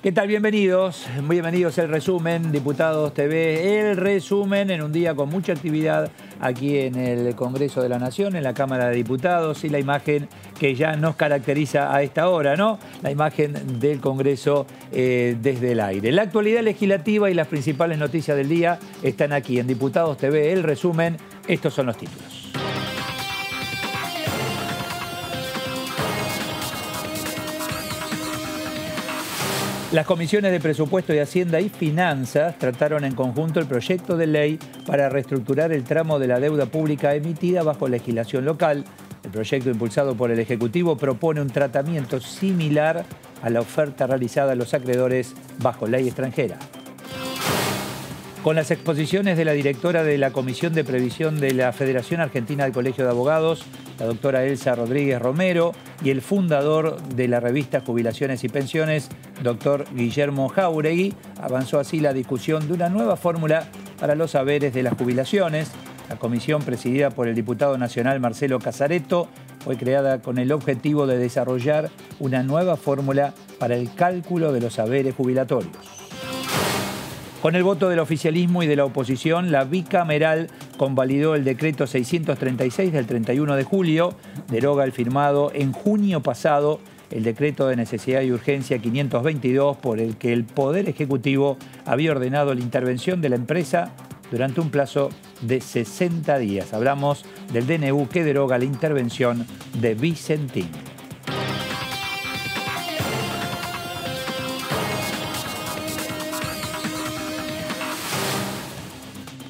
¿Qué tal? Bienvenidos al resumen, Diputados TV, el resumen en un día con mucha actividad aquí en el Congreso de la Nación, en la Cámara de Diputados, y la imagen que ya nos caracteriza a esta hora, ¿no? La imagen del Congreso desde el aire. La actualidad legislativa y las principales noticias del día están aquí en Diputados TV, el resumen. Estos son los títulos. Las comisiones de Presupuesto de Hacienda y Finanzas trataron en conjunto el proyecto de ley para reestructurar el tramo de la deuda pública emitida bajo legislación local. El proyecto impulsado por el Ejecutivo propone un tratamiento similar a la oferta realizada a los acreedores bajo ley extranjera. Con las exposiciones de la directora de la Comisión de Previsión de la Federación Argentina del Colegio de Abogados, la doctora Elsa Rodríguez Romero, y el fundador de la revista Jubilaciones y Pensiones, doctor Guillermo Jáuregui, avanzó así la discusión de una nueva fórmula para los saberes de las jubilaciones. La comisión, presidida por el diputado nacional Marcelo Casaretto, fue creada con el objetivo de desarrollar una nueva fórmula para el cálculo de los saberes jubilatorios. Con el voto del oficialismo y de la oposición, la bicameral convalidó el decreto 636 del 31 de julio, deroga el firmado en junio pasado el decreto de necesidad y urgencia 522, por el que el Poder Ejecutivo había ordenado la intervención de la empresa durante un plazo de 60 días. Hablamos del DNU que deroga la intervención de Vicentín.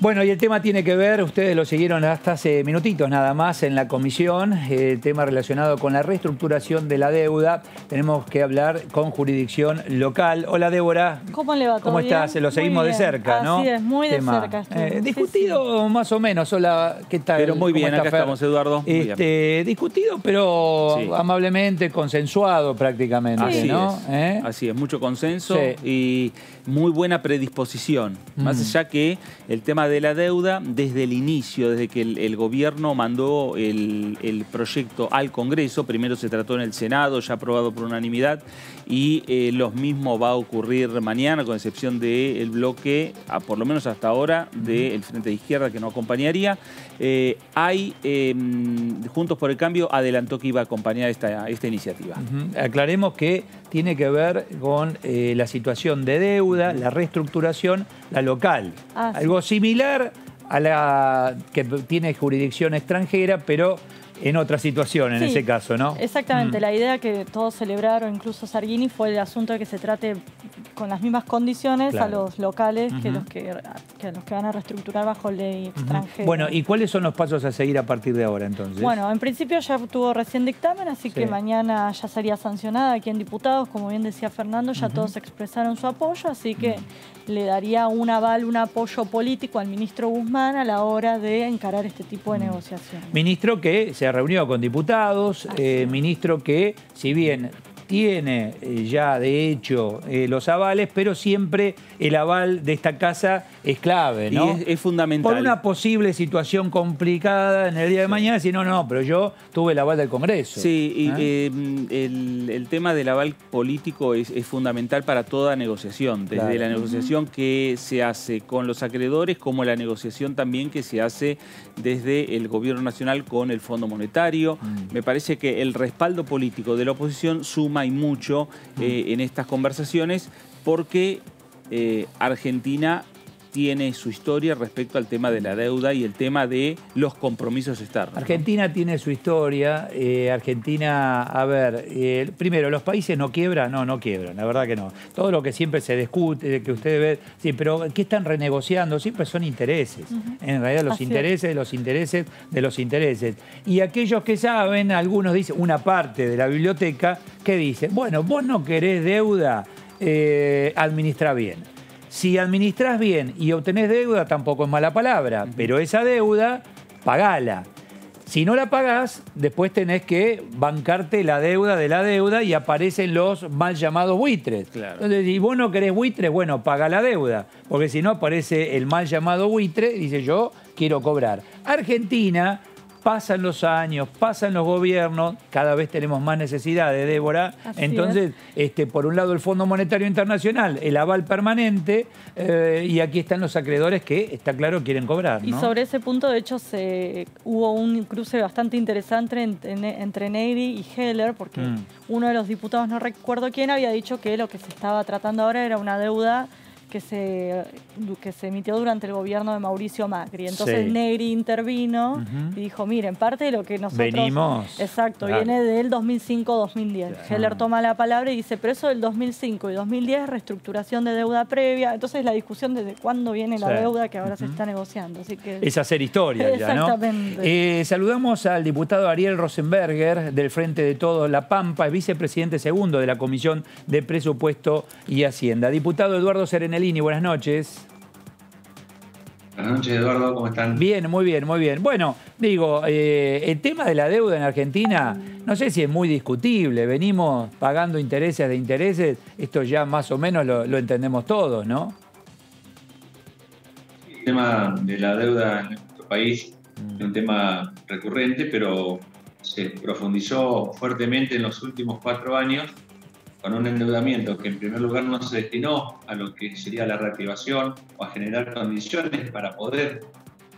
Bueno, y el tema tiene que ver, ustedes lo siguieron hasta hace minutitos nada más en la comisión, el tema relacionado con la reestructuración de la deuda. Tenemos que hablar con jurisdicción local. Hola, Débora. ¿Cómo le va? ¿Cómo estás? Lo seguimos de cerca, ¿no? Así es, muy de cerca. Discutido más o menos. Hola, ¿qué tal? Pero muy bien, acá estamos, Eduardo. Discutido, pero amablemente consensuado prácticamente, así ¿no? Así es, mucho consenso y muy buena predisposición. Más allá que el tema de la deuda, desde el inicio, desde que el gobierno mandó el proyecto al Congreso, primero se trató en el Senado, ya aprobado por unanimidad, y lo mismo va a ocurrir mañana, con excepción del bloque, por lo menos hasta ahora, del Frente de Izquierda, que no acompañaría. Juntos por el Cambio adelantó que iba a acompañar esta iniciativa. Aclaremos que tiene que ver con la situación de deuda, la reestructuración, la local. Algo similar a la que tiene jurisdicción extranjera, pero en otra situación en ese caso, ¿no? Exactamente. La idea que todos celebraron, incluso Sargini, fue el asunto de que se trate con las mismas condiciones a los locales que los que van a reestructurar bajo ley extranjera. Bueno, ¿y cuáles son los pasos a seguir a partir de ahora entonces? Bueno, en principio ya tuvo recién dictamen, así que mañana ya sería sancionada aquí en Diputados. Como bien decía Fernando, ya todos expresaron su apoyo, así que le daría un aval, un apoyo político al ministro Guzmán a la hora de encarar este tipo de negociaciones. Ministro que se reunió con diputados, ministro que, si bien tiene ya de hecho los avales, pero siempre el aval de esta casa es clave, ¿no? Y es fundamental. Por una posible situación complicada en el día de mañana, si no, pero yo tuve el aval del Congreso. Sí, y el tema del aval político es fundamental para toda negociación, desde la negociación que se hace con los acreedores, como la negociación también que se hace desde el Gobierno Nacional con el Fondo Monetario. Me parece que el respaldo político de la oposición suma y mucho en estas conversaciones, porque Argentina tiene su historia respecto al tema de la deuda y el tema de los compromisos externos. Argentina tiene su historia. Argentina, a ver, primero, ¿los países no quiebran? No quiebran, la verdad que no. Todo lo que siempre se discute, que ustedes ven, sí, pero ¿qué están renegociando? Siempre son intereses. En realidad los intereses de los intereses de los intereses. Y aquellos que saben, algunos dicen, una parte de la biblioteca, que dicen, bueno, vos no querés deuda, administrá bien. Si administrás bien y obtenés deuda, tampoco es mala palabra, pero esa deuda, pagala. Si no la pagás, después tenés que bancarte la deuda de la deuda y aparecen los mal llamados buitres. Claro. Entonces, si vos no querés buitres, bueno, paga la deuda, porque si no aparece el mal llamado buitre y dice yo quiero cobrar. Argentina pasan los años, pasan los gobiernos, cada vez tenemos más necesidades, Débora. Así Entonces, por un lado el Fondo Monetario Internacional, el aval permanente, y aquí están los acreedores que, está claro, quieren cobrar, ¿no? Y sobre ese punto, de hecho, hubo un cruce bastante interesante entre Negri y Heller, porque uno de los diputados, no recuerdo quién, había dicho que lo que se estaba tratando ahora era una deuda que se emitió durante el gobierno de Mauricio Macri. Entonces Negri intervino y dijo, miren, parte de lo que nosotros... Venimos. Exacto, viene del 2005-2010. Heller toma la palabra y dice, pero eso del 2005 y 2010 es reestructuración de deuda previa. Entonces la discusión desde cuándo viene la deuda que ahora se está negociando. Así que... Es hacer historia ya, ¿no? Exactamente. Saludamos al diputado Ariel Rosenberger, del Frente de Todos La Pampa, es vicepresidente segundo de la Comisión de Presupuesto y Hacienda. Diputado Eduardo Serenelli, buenas noches. Buenas noches, Eduardo, ¿cómo están? Bien, muy bien, muy bien. Bueno, digo, el tema de la deuda en Argentina, no sé si es muy discutible. Venimos pagando intereses de intereses, esto ya más o menos lo entendemos todos, ¿no? El tema de la deuda en nuestro país es un tema recurrente, pero se profundizó fuertemente en los últimos 4 años, con un endeudamiento que en primer lugar no se destinó a lo que sería la reactivación o a generar condiciones para poder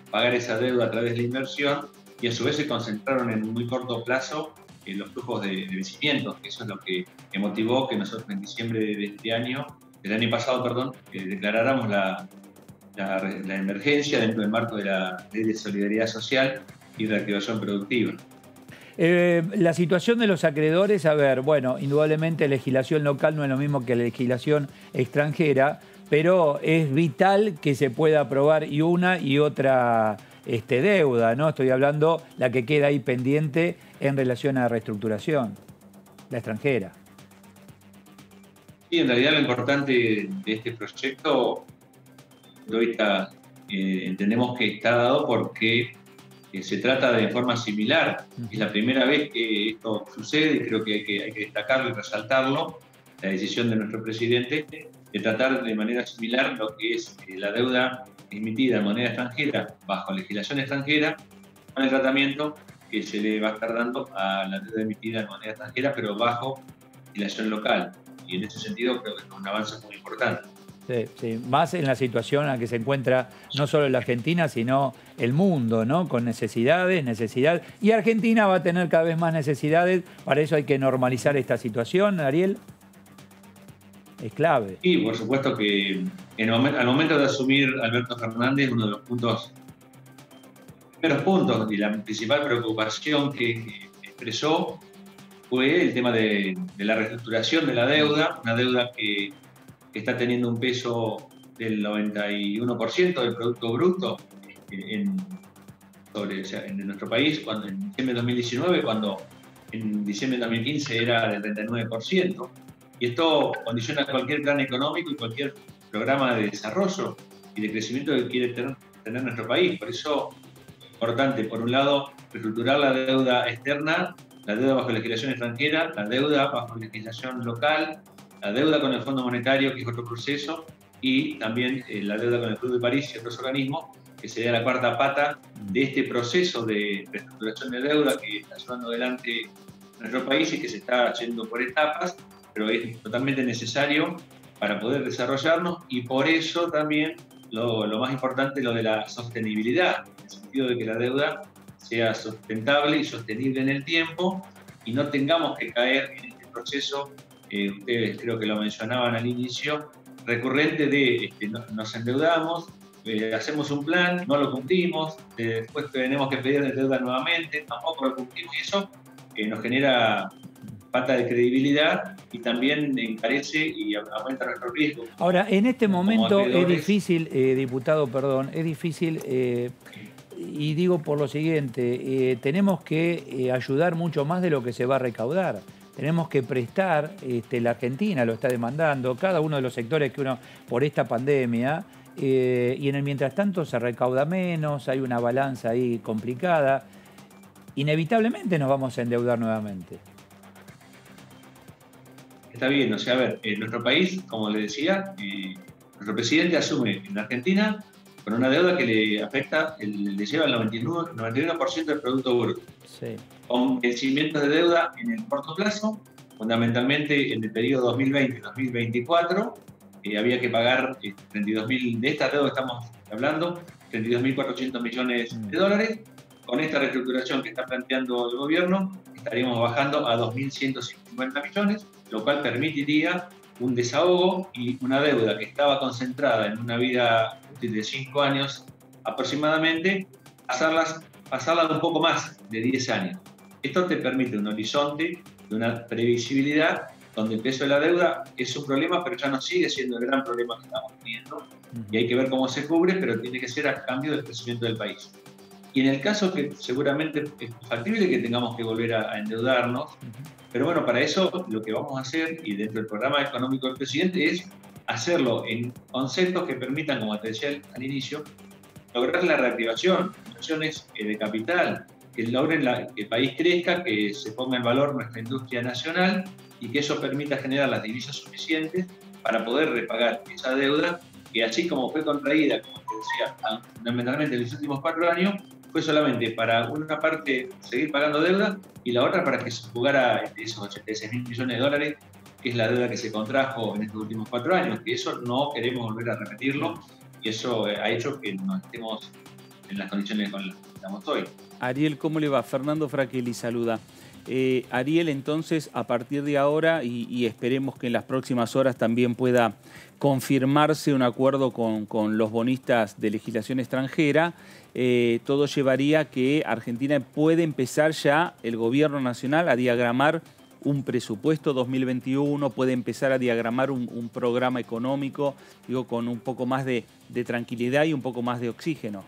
pagar esa deuda a través de la inversión, y a su vez se concentraron en un muy corto plazo en los flujos de vencimientos, que eso es lo que motivó que nosotros en diciembre del año pasado, declaráramos la emergencia dentro del marco de la Ley de Solidaridad Social y Reactivación Productiva. La situación de los acreedores, a ver, bueno, indudablemente legislación local no es lo mismo que legislación extranjera, pero es vital que se pueda aprobar y una y otra deuda, ¿no? Estoy hablando la que queda ahí pendiente en relación a la reestructuración, la extranjera. Sí, en realidad lo importante de este proyecto, ahorita entendemos que está dado porque se trata de forma similar. Es la primera vez que esto sucede y creo que hay que destacarlo y resaltarlo, la decisión de nuestro presidente de tratar de manera similar lo que es la deuda emitida en moneda extranjera bajo legislación extranjera, con el tratamiento que se le va a estar dando a la deuda emitida en moneda extranjera, pero bajo legislación local. Y en ese sentido creo que es un avance muy importante. Sí, sí, más en la situación en la que se encuentra no solo la Argentina, sino el mundo, ¿no? Con necesidad. Y Argentina va a tener cada vez más necesidades, para eso hay que normalizar esta situación, Ariel. Es clave. Sí, por supuesto que al momento de asumir Alberto Fernández, uno de los primeros puntos y la principal preocupación que expresó fue el tema de la reestructuración de la deuda, una deuda que está teniendo un peso del 91% del Producto Bruto en nuestro país, cuando en diciembre de 2019, cuando en diciembre de 2015 era del 39%. Y esto condiciona cualquier plan económico y cualquier programa de desarrollo y de crecimiento que quiere tener nuestro país. Por eso es importante, por un lado, reestructurar la deuda externa, la deuda bajo legislación extranjera, la deuda bajo legislación local, la deuda con el Fondo Monetario, que es otro proceso, y también la deuda con el Club de París y otros organismos, que sería la cuarta pata de este proceso de reestructuración de deuda que está llevando adelante nuestro país y que se está yendo por etapas, pero es totalmente necesario para poder desarrollarnos, y por eso también lo más importante es lo de la sostenibilidad, en el sentido de que la deuda sea sustentable y sostenible en el tiempo y no tengamos que caer en este proceso. Ustedes creo que lo mencionaban al inicio, recurrente de nos endeudamos, hacemos un plan, no lo cumplimos, después tenemos que pedir deuda nuevamente, tampoco lo cumplimos, y eso nos genera falta de credibilidad y también encarece y aumenta nuestro riesgo. Ahora, en este momento es difícil, diputado, perdón, es difícil, y digo por lo siguiente, tenemos que ayudar mucho más de lo que se va a recaudar. Tenemos que prestar, la Argentina lo está demandando, cada uno de los sectores que uno, por esta pandemia, y en el mientras tanto se recauda menos, hay una balanza ahí complicada. Inevitablemente nos vamos a endeudar nuevamente. Está bien, o sea, a ver, en nuestro país, como le decía, nuestro presidente asume en Argentina con una deuda que le afecta, le lleva el 91% del Producto Bruto. Sí. Con vencimientos de deuda en el corto plazo, fundamentalmente en el periodo 2020-2024, había que pagar 32.000, de esta deuda estamos hablando, 32.400 millones de dólares. Con esta reestructuración que está planteando el gobierno, estaríamos bajando a 2.150 millones, lo cual permitiría un desahogo y una deuda que estaba concentrada en una vida útil de 5 años aproximadamente, pasarla de un poco más de 10 años. Esto te permite un horizonte de una previsibilidad donde el peso de la deuda es un problema, pero ya no sigue siendo el gran problema que estamos teniendo. Y hay que ver cómo se cubre, pero tiene que ser a cambio del crecimiento del país. Y en el caso que seguramente es factible que tengamos que volver a endeudarnos, pero bueno, para eso lo que vamos a hacer, y dentro del programa económico del presidente, es hacerlo en conceptos que permitan, como te decía al inicio, lograr la reactivación, inversiones de capital, que logren que el país crezca, que se ponga en valor nuestra industria nacional y que eso permita generar las divisas suficientes para poder repagar esa deuda que, así como fue contraída, como te decía, fundamentalmente en los últimos 4 años, fue solamente para una parte seguir pagando deuda y la otra para que se jugara esos 86.000 millones de dólares, que es la deuda que se contrajo en estos últimos 4 años, que eso no queremos volver a repetirlo y eso ha hecho que no estemos en las condiciones con las que estamos hoy. Ariel, ¿cómo le va? Fernando Fraquelli saluda. Ariel, entonces, a partir de ahora, y esperemos que en las próximas horas también pueda confirmarse un acuerdo con los bonistas de legislación extranjera, todo llevaría a que Argentina puede empezar ya, el gobierno nacional, a diagramar un presupuesto 2021, puede empezar a diagramar un programa económico, digo, con un poco más de tranquilidad y un poco más de oxígeno.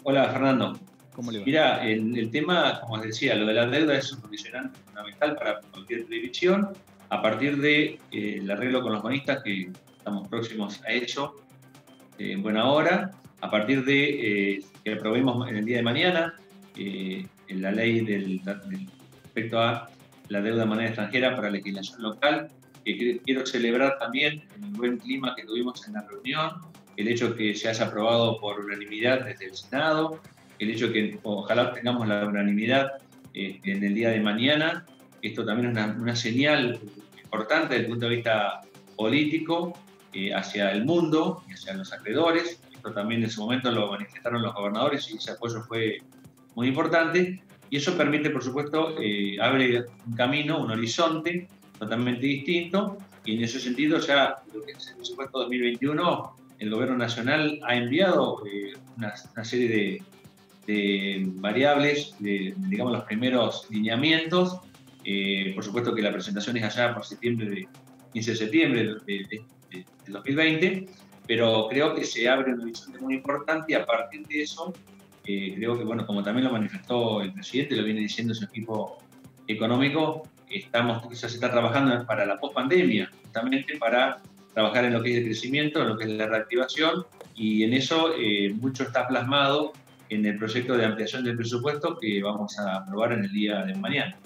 Hola, Fernando. ¿Cómo le va? Mira, el tema, como os decía, lo de la deuda es un condicionante fundamental para cualquier previsión. A partir del arreglo con los bonistas que estamos próximos a hecho, en buena hora, a partir de que aprobemos en el día de mañana la ley respecto a la deuda de moneda extranjera para legislación local, que quiero celebrar también el buen clima que tuvimos en la reunión, el hecho que se haya aprobado por unanimidad desde el Senado, el hecho que ojalá tengamos la unanimidad en el día de mañana. Esto también es una señal importante desde el punto de vista político hacia el mundo y hacia los acreedores. Esto también en ese momento lo manifestaron los gobernadores y ese apoyo fue muy importante. Y eso permite, por supuesto, abre un camino, un horizonte totalmente distinto. Y en ese sentido, ya lo que es el presupuesto 2021, el Gobierno Nacional ha enviado una serie de variables, digamos, los primeros lineamientos. Por supuesto que la presentación es allá por 15 de septiembre de 2020, pero creo que se abre un horizonte muy importante y a partir de eso, creo que, bueno, como también lo manifestó el presidente, lo viene diciendo su equipo económico, ya se está trabajando para la pospandemia, justamente para trabajar en lo que es el crecimiento, en lo que es la reactivación, y en eso mucho está plasmado en el proyecto de ampliación del presupuesto que vamos a aprobar en el día de mañana.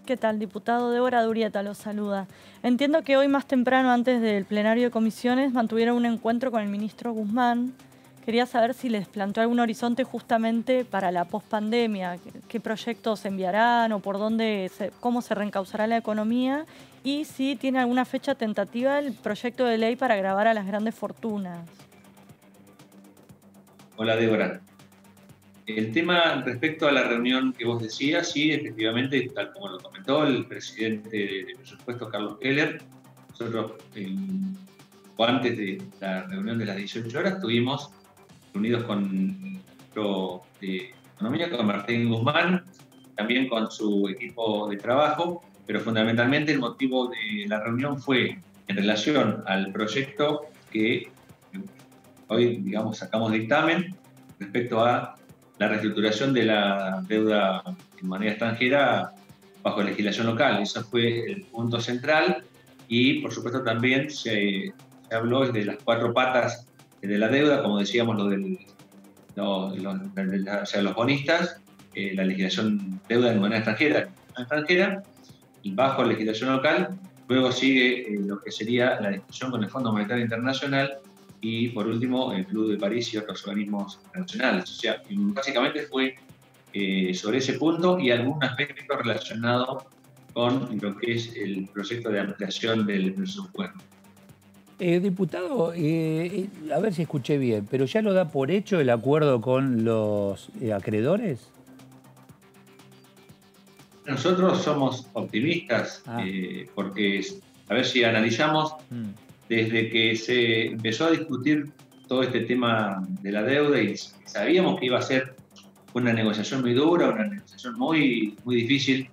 ¿Qué tal, diputado? Débora Durieta lo saluda. Entiendo que hoy más temprano, antes del plenario de comisiones, mantuvieron un encuentro con el ministro Guzmán. Quería saber si les planteó algún horizonte justamente para la pospandemia, qué proyectos enviarán o por dónde, cómo se reencauzará la economía y si tiene alguna fecha tentativa el proyecto de ley para gravar a las grandes fortunas. Hola, Débora. El tema respecto a la reunión que vos decías, sí, efectivamente, tal como lo comentó el presidente de presupuesto, Carlos Keller, nosotros antes de la reunión de las 18 horas estuvimos reunidos con el ministro de Economía, con Martín Guzmán, también con su equipo de trabajo, pero fundamentalmente el motivo de la reunión fue en relación al proyecto que hoy, digamos, sacamos dictamen respecto a la reestructuración de la deuda en moneda extranjera bajo legislación local. Eso fue el punto central y, por supuesto, también se habló de las 4 patas de la deuda, como decíamos, los bonistas, la legislación deuda en moneda extranjera y bajo legislación local. Luego sigue lo que sería la discusión con el Fondo Monetario Internacional y por último el Club de París y otros organismos internacionales. O sea, básicamente fue sobre ese punto y algún aspecto relacionado con lo que es el proyecto de ampliación del presupuesto. Diputado, a ver si escuché bien, pero ¿ya lo da por hecho el acuerdo con los acreedores? Nosotros somos optimistas porque, a ver si analizamos, desde que se empezó a discutir todo este tema de la deuda y sabíamos que iba a ser una negociación muy dura, una negociación muy, muy difícil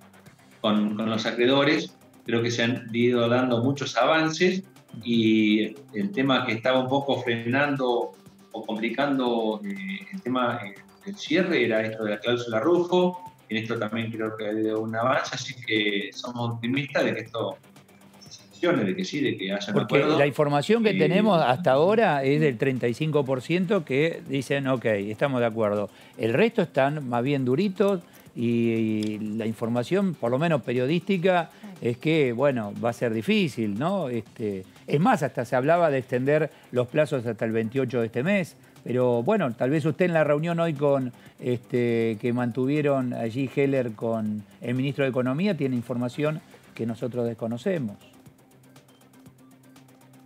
con los acreedores, creo que se han ido dando muchos avances y el tema que estaba un poco frenando o complicando el tema del cierre era esto de la cláusula Rufo. En esto también creo que ha habido un avance, así que somos optimistas de que esto se sancione, de que sí, de que haya un Porque acuerdo. la información que tenemos hasta ahora es del 35% que dicen, ok, estamos de acuerdo. El resto están más bien duritos y la información, por lo menos periodística, es que, bueno, va a ser difícil, ¿no? Es más, hasta se hablaba de extender los plazos hasta el 28 de este mes. Pero bueno, tal vez usted en la reunión hoy que mantuvieron allí Heller con el ministro de Economía tiene información que nosotros desconocemos.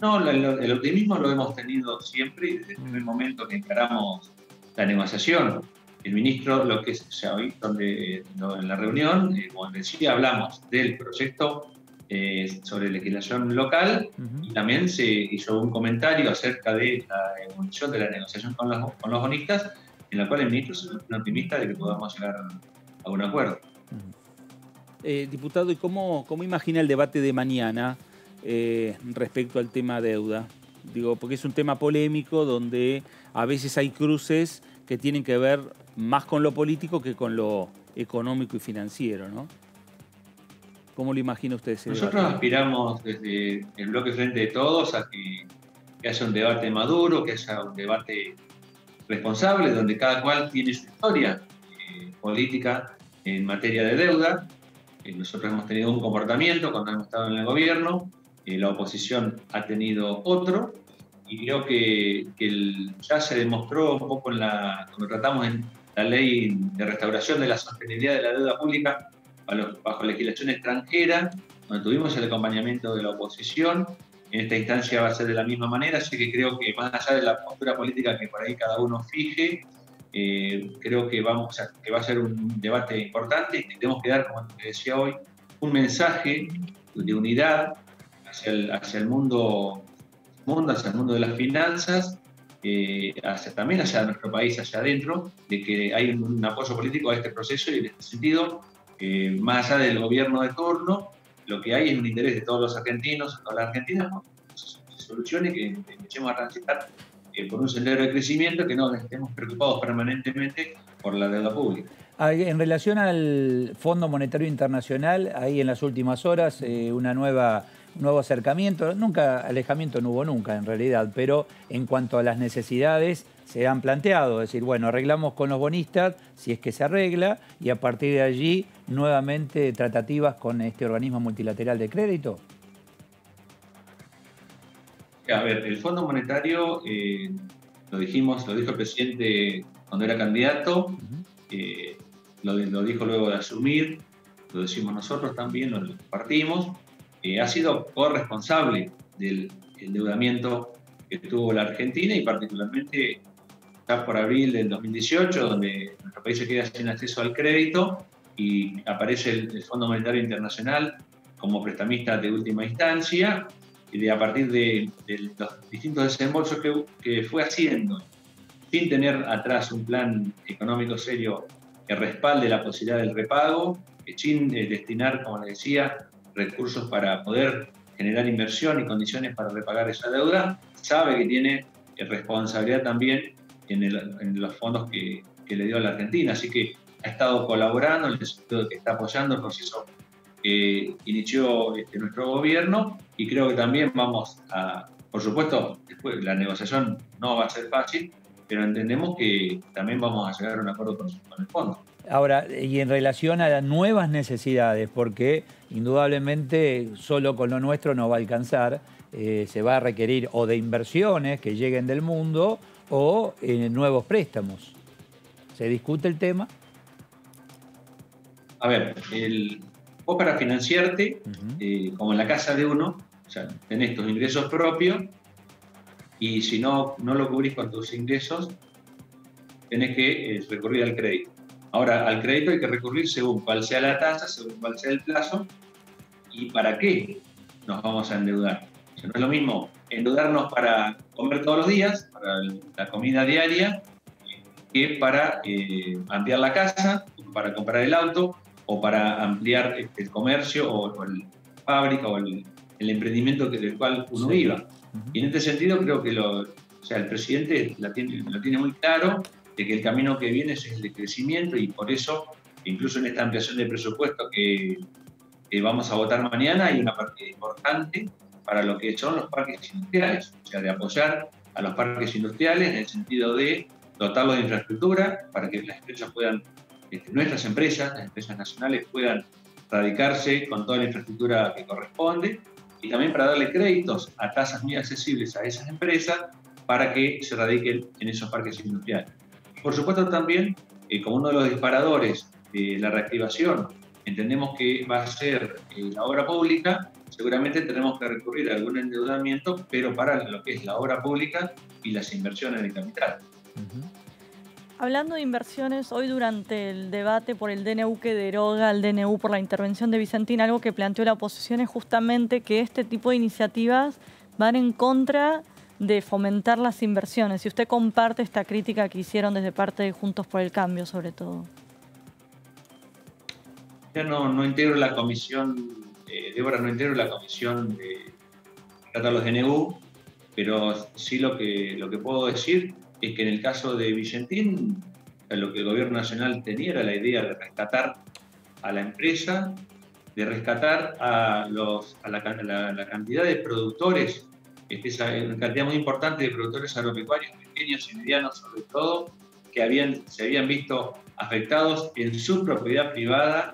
No, el optimismo lo hemos tenido siempre desde el primer momento que encaramos la negociación. El ministro, lo que se ha visto en la reunión, como decía, hablamos del proyecto sobre legislación local y también se hizo un comentario acerca de la evolución de la negociación con los bonistas, en la cual el ministro se es optimista de que podamos llegar a un acuerdo. Diputado, ¿y cómo imagina el debate de mañana respecto al tema deuda? Digo, porque es un tema polémico donde a veces hay cruces que tienen que ver más con lo político que con lo económico y financiero, ¿no? ¿Cómo lo imagina usted ese debate? Nosotros aspiramos desde el bloque Frente de Todos a que haya un debate maduro, que haya un debate responsable, donde cada cual tiene su historia política en materia de deuda. Nosotros hemos tenido un comportamiento cuando hemos estado en el gobierno, la oposición ha tenido otro, y creo que ya se demostró un poco cuando tratamos en la ley de restauración de la sostenibilidad de la deuda pública bajo legislación extranjera, donde tuvimos el acompañamiento de la oposición. En esta instancia va a ser de la misma manera, así que creo que más allá de la postura política que por ahí cada uno fije, creo que va a ser un debate importante y que tenemos que dar, como te decía hoy, un mensaje de unidad hacia el mundo, hacia el mundo de las finanzas, también hacia nuestro país, hacia adentro, de que hay un apoyo político a este proceso y en este sentido, más allá del gobierno de turno, lo que hay es un interés de todos los argentinos, de todas las argentinas, ¿no? Se solucione, que empecemos a transitar por un sendero de crecimiento, que no estemos preocupados permanentemente por la deuda pública. En relación al Fondo Monetario Internacional, ahí en las últimas horas un nuevo acercamiento, alejamiento no hubo nunca en realidad, pero en cuanto a las necesidades se han planteado, es decir, bueno, arreglamos con los bonistas, si es que se arregla, y a partir de allí nuevamente tratativas con este organismo multilateral de crédito. A ver, el Fondo Monetario, lo dijo el presidente cuando era candidato, lo dijo luego de asumir, lo decimos nosotros también, lo compartimos, ha sido corresponsable del endeudamiento que tuvo la Argentina y particularmente ya por abril del 2018, donde nuestro país se queda sin acceso al crédito y aparece el Fondo Monetario Internacional como prestamista de última instancia, y a partir de los distintos desembolsos que fue haciendo, sin tener atrás un plan económico serio que respalde la posibilidad del repago, sin destinar, como les decía, recursos para poder generar inversión y condiciones para repagar esa deuda, sabe que tiene responsabilidad también en los fondos que le dio a la Argentina. Así que ha estado colaborando en el sentido de que está apoyando el proceso que inició nuestro gobierno, y creo que también vamos a, por supuesto, después la negociación no va a ser fácil, pero entendemos que también vamos a llegar a un acuerdo con el fondo. Ahora, y en relación a las nuevas necesidades, porque indudablemente solo con lo nuestro no va a alcanzar, se va a requerir o de inversiones que lleguen del mundo o nuevos préstamos. ¿Se discute el tema? A ver, vos para financiarte, como en la casa de uno, o sea, tenés tus ingresos propios y si no lo cubrís con tus ingresos, tenés que recurrir al crédito. Ahora, al crédito hay que recurrir según cuál sea la tasa, según cuál sea el plazo y para qué nos vamos a endeudar. O sea, no es lo mismo endeudarnos para comer todos los días, para la comida diaria, que para ampliar la casa, para comprar el auto o para ampliar el comercio o la fábrica o el emprendimiento del cual uno viva. Y en este sentido creo que el presidente lo tiene muy claro de que el camino que viene es el de crecimiento y por eso, incluso en esta ampliación de presupuesto que vamos a votar mañana, hay una parte importante para lo que son los parques industriales, o sea, de apoyar a los parques industriales en el sentido de dotarlos de infraestructura para que las empresas puedan, nuestras empresas, las empresas nacionales puedan radicarse con toda la infraestructura que corresponde y también para darle créditos a tasas muy accesibles a esas empresas para que se radiquen en esos parques industriales. Por supuesto también, como uno de los disparadores de la reactivación, entendemos que va a ser la obra pública, seguramente tenemos que recurrir a algún endeudamiento, pero para lo que es la obra pública y las inversiones de capital. Hablando de inversiones, hoy durante el debate por el DNU que deroga el DNU por la intervención de Vicentín, algo que planteó la oposición es justamente que este tipo de iniciativas van en contra de fomentar las inversiones. Si usted comparte esta crítica que hicieron desde parte de Juntos por el Cambio, sobre todo. Ya no integro la comisión, Débora, no integro la comisión de tratar los DNU, pero sí lo que puedo decir es que en el caso de Vicentín, lo que el gobierno nacional tenía era la idea de rescatar a la empresa, de rescatar a la cantidad de productores, una cantidad muy importante de productores agropecuarios, pequeños y medianos sobre todo, que se habían visto afectados en su propiedad privada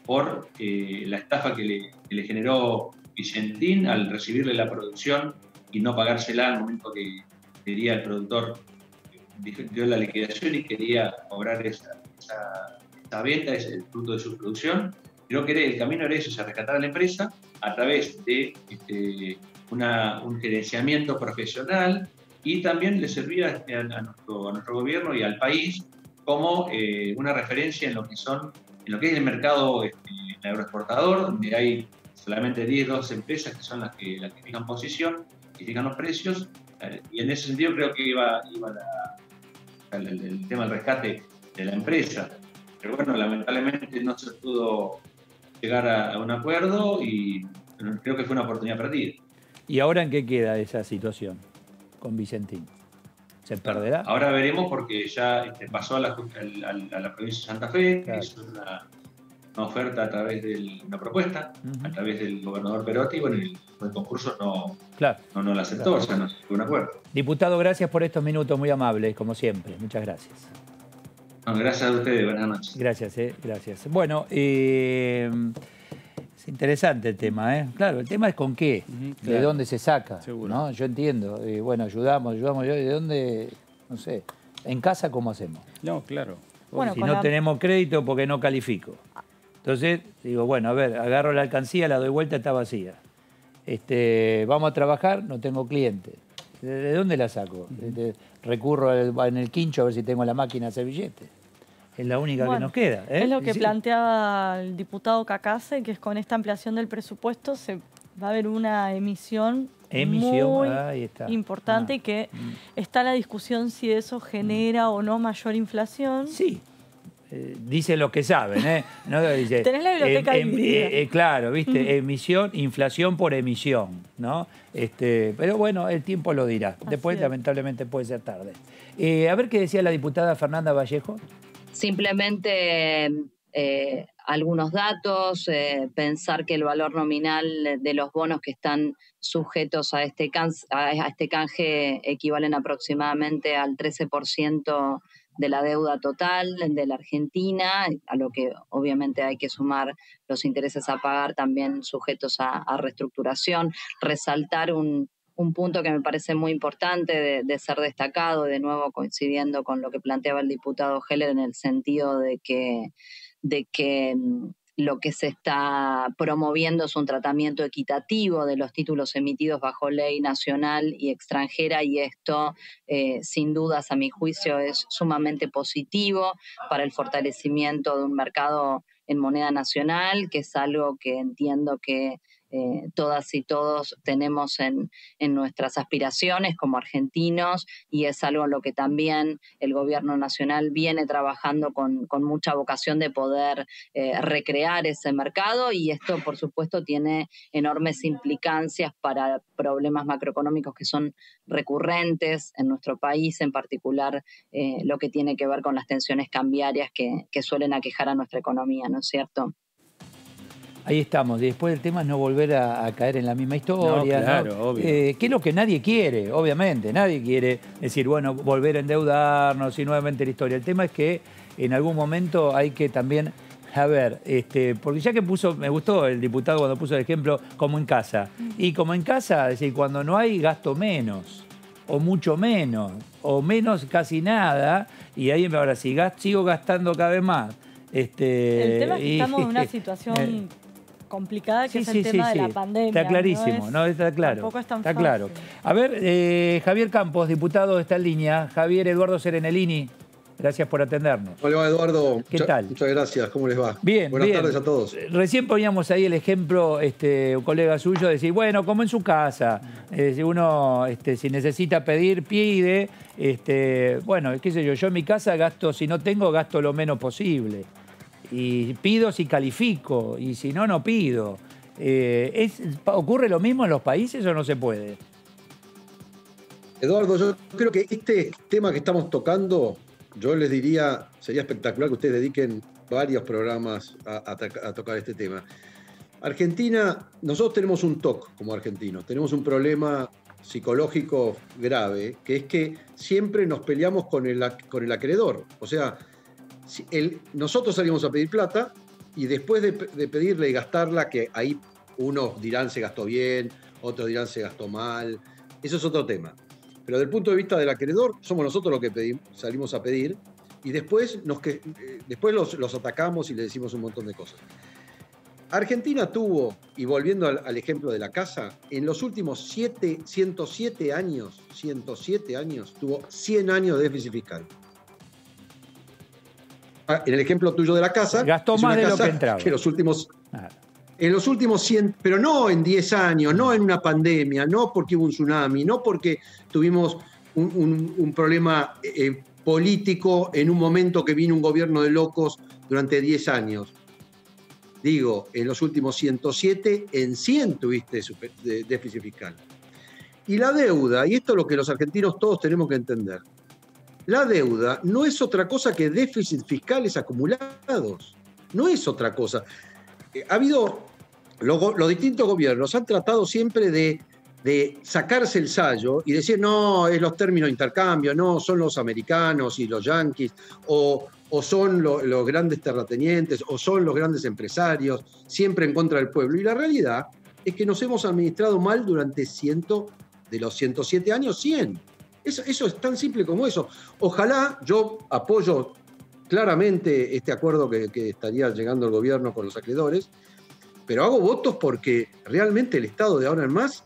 por la estafa que le generó Vicentín al recibirle la producción y no pagársela al momento que quería el productor, dio la liquidación y quería cobrar esa venta, es el fruto de su producción. Creo que el camino era eso, o sea, rescatar a la empresa a través de un gerenciamiento profesional y también le servía a nuestro gobierno y al país como una referencia en lo que es el mercado agroexportador, donde hay solamente 10, 12 empresas que son las que fijan posición y fijan los precios, y en ese sentido creo que iba el tema del rescate de la empresa. Pero bueno, lamentablemente no se pudo llegar a un acuerdo y creo que fue una oportunidad perdida. ¿Y ahora en qué queda esa situación con Vicentín? ¿Se perderá? Ahora veremos porque ya pasó a la provincia de Santa Fe, claro, que hizo una oferta a través de una propuesta, a través del gobernador Perotti, bueno, el concurso no la aceptó, claro, o sea, no se llegó a un acuerdo. Diputado, gracias por estos minutos muy amables, como siempre. Muchas gracias. No, gracias a ustedes, buenas noches. Gracias, gracias. Bueno, es interesante el tema, Claro, el tema es con qué, claro, de dónde se saca, seguro, ¿no? Yo entiendo, bueno, ayudamos, ¿de dónde? No sé, ¿en casa cómo hacemos? No, claro. Bueno, si no tenemos crédito porque no califico. Entonces, digo, bueno, a ver, agarro la alcancía, la doy vuelta, está vacía. Vamos a trabajar, no tengo clientes. ¿De dónde la saco? Recurro en el quincho a ver si tengo la máquina de hacer billetes. Es la única que nos queda. Es lo que planteaba el diputado Cacase, que es con esta ampliación del presupuesto va a haber una emisión muy importante y que está la discusión si eso genera o no mayor inflación. Sí. Dicen los que saben, ¿no? Dice, tenés la biblioteca dividida. Claro, ¿viste? Inflación por emisión, ¿no? Pero bueno, el tiempo lo dirá. Después, lamentablemente, puede ser tarde. A ver qué decía la diputada Fernanda Vallejo. Simplemente algunos datos, pensar que el valor nominal de los bonos que están sujetos a este canje equivalen aproximadamente al 13% la deuda total de la Argentina, a lo que obviamente hay que sumar los intereses a pagar también sujetos a reestructuración. Resaltar un punto que me parece muy importante de ser destacado, de nuevo coincidiendo con lo que planteaba el diputado Heller en el sentido de que lo que se está promoviendo es un tratamiento equitativo de los títulos emitidos bajo ley nacional y extranjera, y esto, sin dudas, a mi juicio, es sumamente positivo para el fortalecimiento de un mercado en moneda nacional, que es algo que entiendo que todas y todos tenemos en nuestras aspiraciones como argentinos, y es algo en lo que también el gobierno nacional viene trabajando con mucha vocación de poder recrear ese mercado, y esto por supuesto tiene enormes implicancias para problemas macroeconómicos que son recurrentes en nuestro país, en particular lo que tiene que ver con las tensiones cambiarias que suelen aquejar a nuestra economía, ¿no es cierto? Ahí estamos. Y después el tema es no volver a caer en la misma historia. No, claro, ¿no? obvio. Que es lo que nadie quiere, obviamente. Nadie quiere decir, bueno, volver a endeudarnos y nuevamente la historia. El tema es que en algún momento hay que también, a ver, porque ya que me gustó el diputado cuando puso el ejemplo, como en casa. Y como en casa, es decir, cuando no hay, gasto menos, o mucho menos, o menos casi nada. Y ahí ahora sí, sigo gastando cada vez más. El tema es que estamos en una situación complicada, que es el tema de la pandemia. Está clarísimo, ¿no? Está claro. Tampoco es tan está fácil. claro. A ver, Javier Campos, diputado, está en línea. Javier Eduardo Serenellini, gracias por atendernos. Hola, Eduardo. ¿Qué tal? Muchas gracias. ¿Cómo les va? Bien, Buenas bien. tardes a todos. Recién poníamos ahí el ejemplo, un colega suyo, de decir, bueno, como en su casa, si uno si necesita pedir, pide. Bueno, qué sé yo en mi casa gasto, si no tengo, gasto lo menos posible. Y pido si califico, y si no, no pido. ¿Ocurre lo mismo en los países o no se puede? Eduardo, yo creo que este tema que estamos tocando, yo les diría, sería espectacular que ustedes dediquen varios programas a tocar este tema. Argentina, nosotros tenemos un TOC como argentinos, tenemos un problema psicológico grave, que es que siempre nos peleamos con el acreedor. O sea, nosotros salimos a pedir plata y después de pedirle y gastarla, que ahí unos dirán se gastó bien, otros dirán se gastó mal, eso es otro tema. Pero desde el punto de vista del acreedor, somos nosotros los que salimos a pedir y después los atacamos y le decimos un montón de cosas. Argentina tuvo, y volviendo al ejemplo de la casa, en los últimos 107 años, tuvo 100 años de déficit fiscal. En el ejemplo tuyo de la casa, gastó más de lo que entraba. Que en los últimos 100, pero no en 10 años, no en una pandemia, no porque hubo un tsunami, no porque tuvimos un problema político en un momento que vino un gobierno de locos durante 10 años. Digo, en los últimos 107, en 100 tuviste déficit fiscal. Y la deuda, y esto es lo que los argentinos todos tenemos que entender, la deuda no es otra cosa que déficit fiscales acumulados. No es otra cosa. Ha habido, los distintos gobiernos han tratado siempre de sacarse el sayo y decir, no, es los términos de intercambio, no, son los americanos y los yanquis, o son los grandes terratenientes, o son los grandes empresarios, siempre en contra del pueblo. Y la realidad es que nos hemos administrado mal durante de los 107 años, 100. Eso es tan simple como eso. Ojalá, yo apoyo claramente este acuerdo que estaría llegando el gobierno con los acreedores, pero hago votos porque realmente el Estado de ahora en más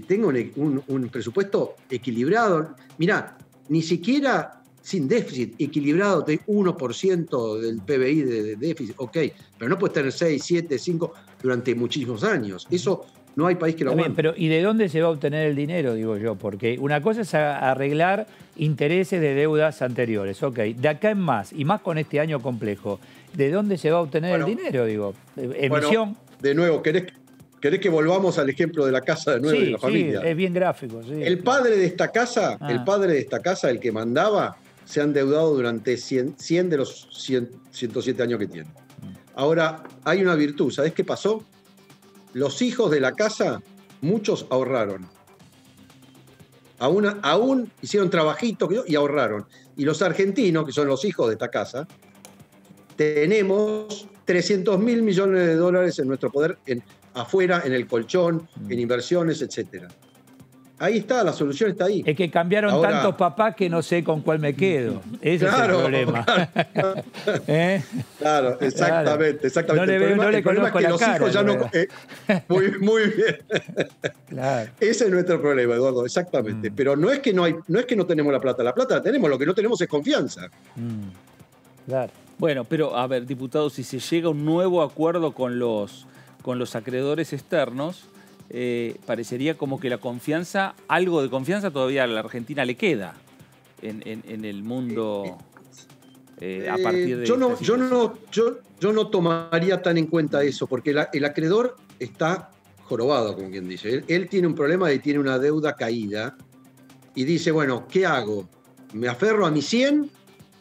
tenga un presupuesto equilibrado. Mirá, ni siquiera sin déficit, equilibrado, de 1% del PBI de déficit, ok, pero no puedes tener 6, 7, 5 durante muchísimos años. Eso no hay país que lo aguante. Pero ¿y de dónde se va a obtener el dinero, digo yo? Porque una cosa es arreglar intereses de deudas anteriores, ok. De acá en más, y más con este año complejo, ¿de dónde se va a obtener el dinero, digo? ¿Emisión? Bueno, de nuevo, ¿querés que volvamos al ejemplo de la casa de nuevo y de la familia? Sí, es bien gráfico. Sí. El padre de esta casa, el que mandaba, se ha endeudado durante 100 de los 107 años que tiene. Ahora, hay una virtud, ¿sabés qué pasó? Los hijos de la casa, muchos ahorraron. Aún hicieron trabajitos y ahorraron. Y los argentinos, que son los hijos de esta casa, tenemos 300.000 millones de dólares en nuestro poder, afuera, en el colchón, en inversiones, etcétera. Ahí está, la solución está ahí. Es que cambiaron Ahora, tantos papás que no sé con cuál me quedo. Ese es el problema. Claro, ¿Eh? claro, exactamente. No le conozco la cara. Hijos ya no, muy bien. Claro. Ese es nuestro problema, Eduardo, exactamente. Pero no es que no tenemos la plata la tenemos, lo que no tenemos es confianza. Claro. Bueno, pero a ver, diputado, si se llega a un nuevo acuerdo con los acreedores externos, parecería como que la confianza, algo de confianza todavía a la Argentina le queda en el mundo a partir de... Yo no tomaría tan en cuenta eso, porque el acreedor está jorobado, como quien dice. Él tiene un problema y tiene una deuda caída y dice, bueno, ¿qué hago? ¿Me aferro a mi 100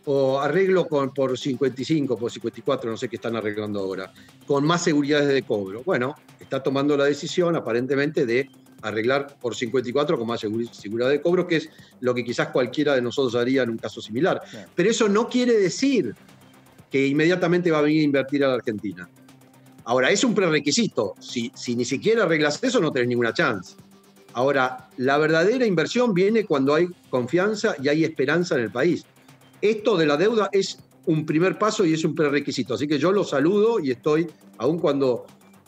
o arreglo por 55, por 54, no sé qué están arreglando ahora, con más seguridades de cobro? Bueno, está tomando la decisión aparentemente de arreglar por 54 con más seguridad de cobro, que es lo que quizás cualquiera de nosotros haría en un caso similar. Claro. Pero eso no quiere decir que inmediatamente va a venir a invertir a la Argentina. Ahora, es un prerequisito. Si ni siquiera arreglas eso, no tenés ninguna chance. Ahora, la verdadera inversión viene cuando hay confianza y hay esperanza en el país. Esto de la deuda es un primer paso y es un prerequisito. Así que yo lo saludo y estoy, aun cuando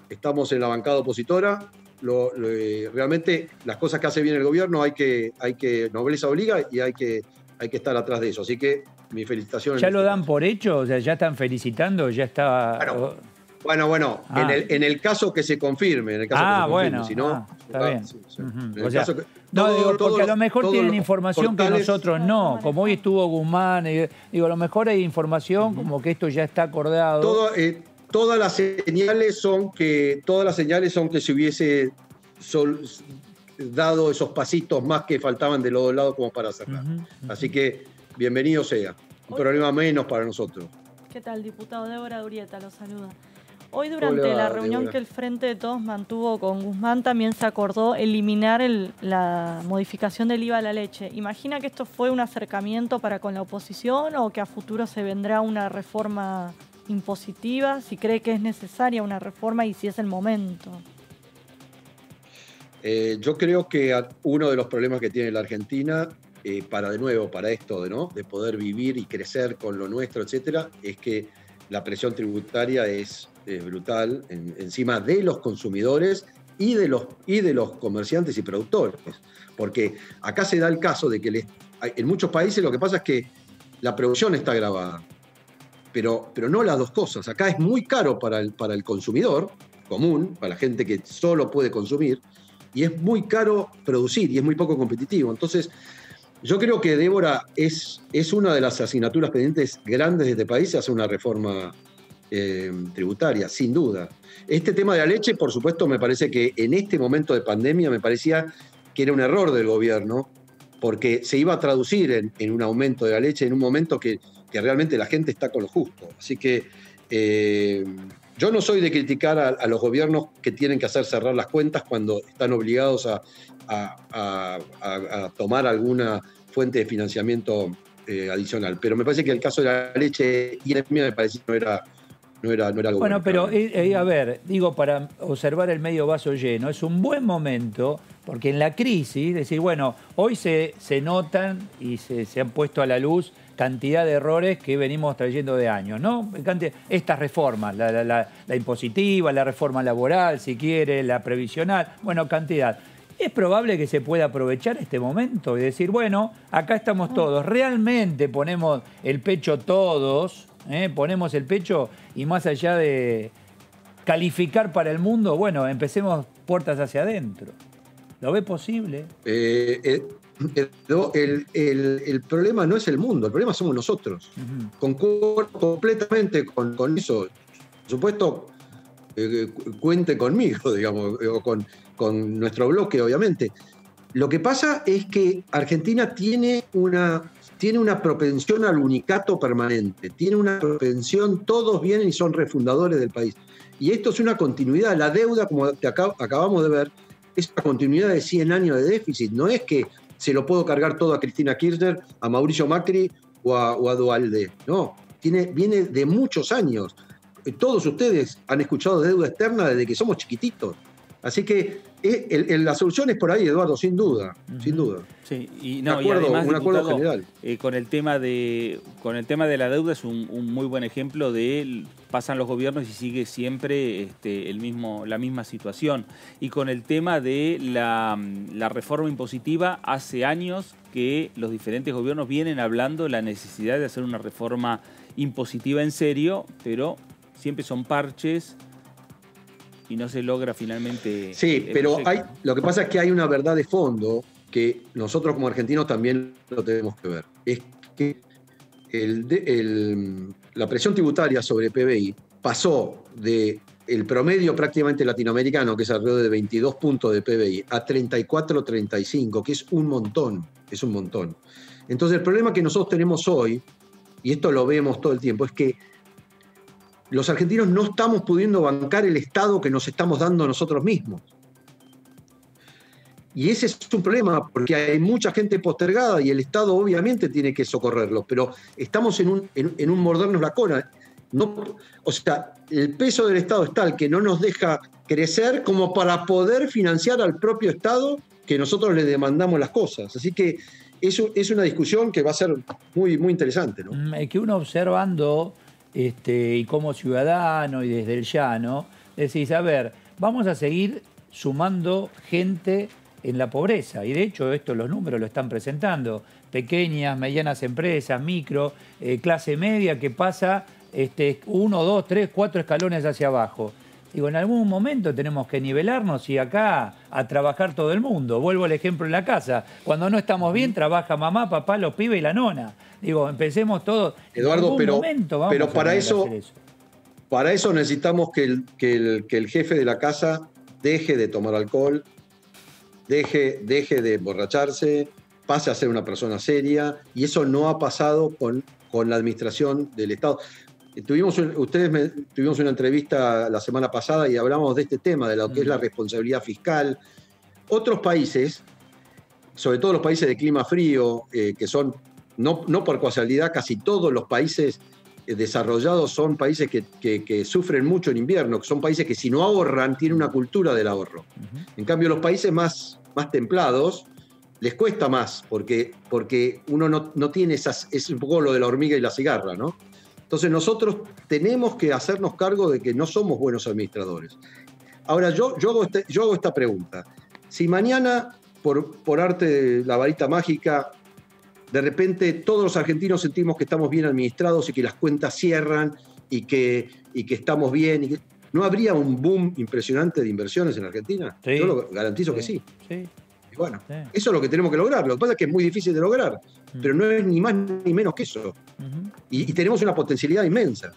estamos en la bancada opositora, realmente las cosas que hace bien el gobierno hay que nobleza obliga y hay que estar atrás de eso. Así que mi felicitación. ¿Ya lo dan por hecho? O sea, ¿ya están felicitando? ¿Ya está...? Bueno, en el caso que se confirme. En el caso que se confirme, si no, está bien. Sí. Porque a lo mejor tienen información que nosotros no. Como hoy estuvo Guzmán, digo, a lo mejor hay información como que esto ya está acordado. Todas las señales son que se hubiese dado esos pasitos más que faltaban de los dos lados como para cerrar. Así que bienvenido sea. Un problema menos para nosotros. ¿Qué tal, diputado? Débora Durieta lo saluda. Hoy durante la reunión que el Frente de Todos mantuvo con Guzmán también se acordó eliminar la modificación del IVA a la leche. ¿Imagina que esto fue un acercamiento para con la oposición o que a futuro se vendrá una reforma impositiva? Si cree que es necesaria una reforma y si es el momento. Yo creo que uno de los problemas que tiene la Argentina, para esto de poder vivir y crecer con lo nuestro, etcétera, es que la presión tributaria es brutal encima de los consumidores y de los comerciantes y productores. Porque acá se da el caso de que en muchos países lo que pasa es que la producción está grabada, pero no las dos cosas. Acá es muy caro para el consumidor común, para la gente que solo puede consumir, y es muy caro producir y es muy poco competitivo. Entonces, yo creo que, Débora, es una de las asignaturas pendientes grandes de este país, hacer una reforma tributaria, sin duda. Este tema de la leche, por supuesto, me parece que en este momento de pandemia me parecía que era un error del gobierno, porque se iba a traducir en un aumento de la leche en un momento que realmente la gente está con lo justo. Así que yo no soy de criticar a los gobiernos que tienen que hacer cerrar las cuentas cuando están obligados a tomar alguna fuente de financiamiento adicional. Pero me parece que el caso de la leche y la me parecía no era algo bueno. Pero, a ver, digo, para observar el medio vaso lleno, es un buen momento, porque en la crisis, decir, bueno, hoy se notan y se han puesto a la luz cantidad de errores que venimos trayendo de años, ¿no? Estas reformas, la impositiva, la reforma laboral, si quiere, la previsional, bueno, cantidad. Es probable que se pueda aprovechar este momento y decir, bueno, acá estamos todos, realmente ponemos el pecho todos, ponemos el pecho y más allá de calificar para el mundo, bueno, empecemos puertas hacia adentro. ¿Lo ve posible? El problema no es el mundo, el problema somos nosotros. Concuerdo completamente con eso. Por supuesto, cuente conmigo, digamos, o con nuestro bloque, obviamente. Lo que pasa es que Argentina tiene una propensión al unicato permanente, tiene una propensión, todos vienen y son refundadores del país. Y esto es una continuidad. La deuda, como acabamos de ver, es una continuidad de 100 años de déficit. No es que se lo puedo cargar todo a Cristina Kirchner, a Mauricio Macri o a Duhalde. No, viene de muchos años. Todos ustedes han escuchado de deuda externa desde que somos chiquititos. Así que la solución es por ahí, Eduardo, sin duda, sin duda. Sí, y un acuerdo general. Con el tema de la deuda es un muy buen ejemplo de pasan los gobiernos y sigue siempre la misma situación. Y con el tema de la reforma impositiva, hace años que los diferentes gobiernos vienen hablando de la necesidad de hacer una reforma impositiva en serio, pero siempre son parches y no se logra finalmente. Sí, pero lo que pasa es que hay una verdad de fondo que nosotros como argentinos también lo tenemos que ver. Es que la presión tributaria sobre PBI pasó del promedio prácticamente latinoamericano, que es alrededor de 22 puntos de PBI, a 34, 35, que es un montón, es un montón. Entonces el problema que nosotros tenemos hoy, y esto lo vemos todo el tiempo, es que los argentinos no estamos pudiendo bancar el Estado que nos estamos dando nosotros mismos. Y ese es un problema, porque hay mucha gente postergada y el Estado obviamente tiene que socorrerlos, pero estamos en un mordernos la cola. No, o sea, el peso del Estado es tal que no nos deja crecer como para poder financiar al propio Estado que nosotros le demandamos las cosas. Así que eso es una discusión que va a ser muy, muy interesante, ¿no? Es que uno observando... y como ciudadano y desde el llano, decís, a ver, vamos a seguir sumando gente en la pobreza. Y de hecho, los números lo están presentando. Pequeñas, medianas empresas, micro, clase media que pasa 1, 2, 3, 4 escalones hacia abajo. Digo, en algún momento tenemos que nivelarnos y acá a trabajar todo el mundo. Vuelvo al ejemplo en la casa. Cuando no estamos bien, trabaja mamá, papá, los pibes y la nona. Digo, empecemos todos. Eduardo, pero para eso necesitamos que el jefe de la casa deje de tomar alcohol, deje de emborracharse, pase a ser una persona seria, y eso no ha pasado con la administración del Estado. Tuvimos una entrevista la semana pasada y hablamos de este tema, de lo que es la responsabilidad fiscal. Otros países, sobre todo los países de clima frío, que son, no por casualidad, casi todos los países desarrollados son países que sufren mucho en invierno, que son países que si no ahorran, tienen una cultura del ahorro. En cambio, los países más templados les cuesta más, porque uno no tiene es un poco lo de la hormiga y la cigarra, ¿no? Entonces nosotros tenemos que hacernos cargo de que no somos buenos administradores. Ahora, yo hago esta pregunta. Si mañana, por arte de la varita mágica, de repente todos los argentinos sentimos que estamos bien administrados y que las cuentas cierran y que estamos bien, ¿no habría un boom impresionante de inversiones en Argentina? Sí. Yo lo garantizo que sí. Sí. Y bueno, eso es lo que tenemos que lograr. Lo que pasa es que es muy difícil de lograr, pero no es ni más ni menos que eso. Y tenemos una potencialidad inmensa.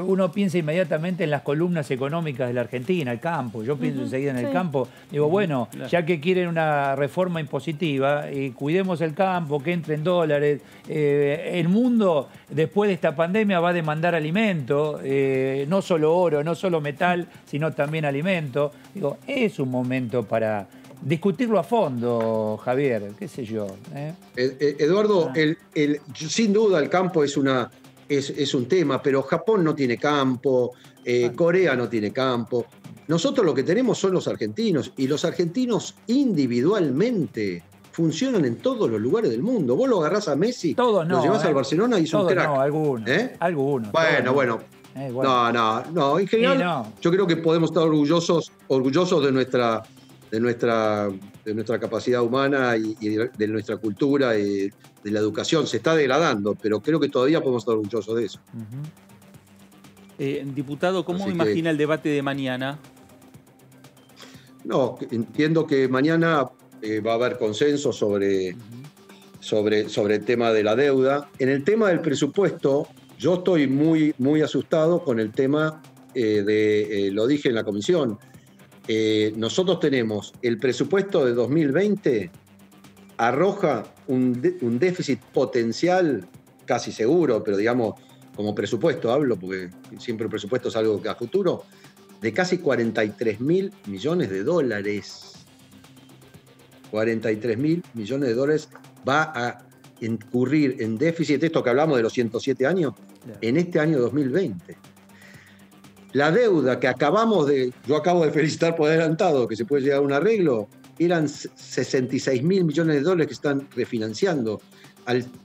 Uno piensa inmediatamente en las columnas económicas de la Argentina, el campo. Yo pienso enseguida en el campo. Digo, bueno, ya que quieren una reforma impositiva, cuidemos el campo, que entre en dólares. El mundo, después de esta pandemia, va a demandar alimento, no solo oro, no solo metal, sino también alimento. Digo, es un momento para discutirlo a fondo, Javier, qué sé yo. Eduardo, sin duda el campo es un tema, pero Japón no tiene campo, Corea no tiene campo. Nosotros lo que tenemos son los argentinos, y los argentinos individualmente funcionan en todos los lugares del mundo. Vos lo agarrás a Messi, todos no, lo llevás al Barcelona y es un crack. No, algunos. Algunos. Bueno. No, en general yo creo que podemos estar orgullosos de nuestra capacidad humana y de nuestra cultura y de la educación. Se está degradando, pero creo que todavía podemos estar orgullosos de eso. Diputado, ¿cómo imagina el debate de mañana? No, entiendo que mañana va a haber consenso sobre el tema de la deuda. En el tema del presupuesto, yo estoy muy, muy asustado con el tema lo dije en la comisión. Nosotros tenemos el presupuesto de 2020 arroja un déficit potencial casi seguro, pero digamos, como presupuesto hablo, porque siempre el presupuesto es algo que a futuro, de casi 43.000 millones de dólares. 43.000 millones de dólares va a incurrir en déficit, esto que hablamos de los 107 años, en este año 2020. La deuda que yo acabo de felicitar por adelantado, que se puede llegar a un arreglo, eran 66.000 millones de dólares que están refinanciando.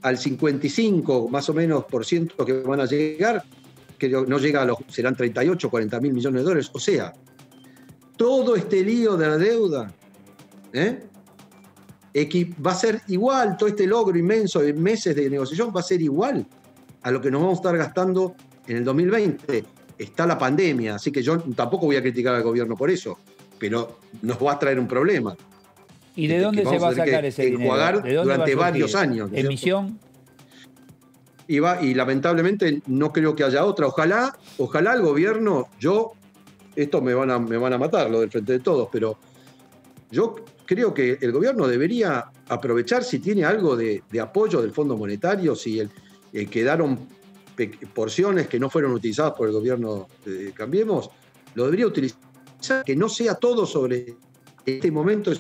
Al 55 más o menos por ciento que van a llegar, que no llega a serán 38, 40.000 millones de dólares. O sea, todo este lío de la deuda va a ser igual, todo este logro inmenso de meses de negociación va a ser igual a lo que nos vamos a estar gastando en el 2020. Está la pandemia, así que yo tampoco voy a criticar al gobierno por eso, pero nos va a traer un problema. ¿Y de dónde se va a sacar ese dinero? ¿De dónde durante varios años. ¿Emisión? Y lamentablemente no creo que haya otra. Ojalá el gobierno, esto me van a matar, lo del Frente de Todos, pero yo creo que el gobierno debería aprovechar si tiene algo de apoyo del Fondo Monetario, si quedaron porciones que no fueron utilizadas por el gobierno de Cambiemos, lo debería utilizar, que no sea todo sobre este momento,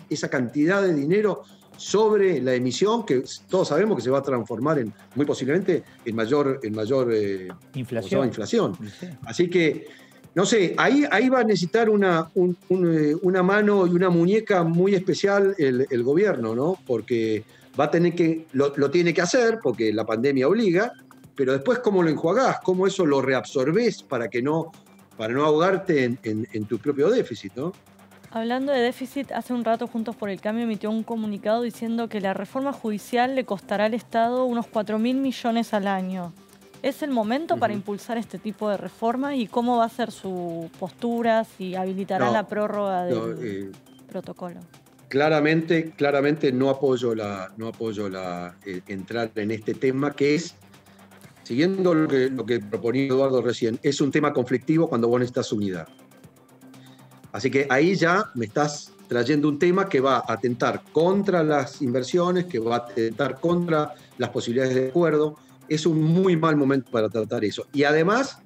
esa cantidad de dinero sobre la emisión, que todos sabemos que se va a transformar muy posiblemente en mayor inflación. Sí. Así que, no sé, ahí va a necesitar una mano y una muñeca muy especial el gobierno, ¿no? Porque va a tener que, lo tiene que hacer, porque la pandemia obliga, pero después cómo lo enjuagás, cómo eso lo reabsorbés para no ahogarte en tu propio déficit, ¿no? Hablando de déficit, hace un rato Juntos por el Cambio emitió un comunicado diciendo que la reforma judicial le costará al Estado unos 4.000 millones al año. ¿Es el momento para impulsar este tipo de reforma? ¿Y cómo va a ser su postura? ¿Si habilitará la prórroga del protocolo? Claramente no apoyo entrar en este tema, que es, siguiendo lo que proponía Eduardo recién, es un tema conflictivo cuando vos necesitas unidad. Así que ahí ya me estás trayendo un tema que va a atentar contra las inversiones, que va a atentar contra las posibilidades de acuerdo. Es un muy mal momento para tratar eso. Y además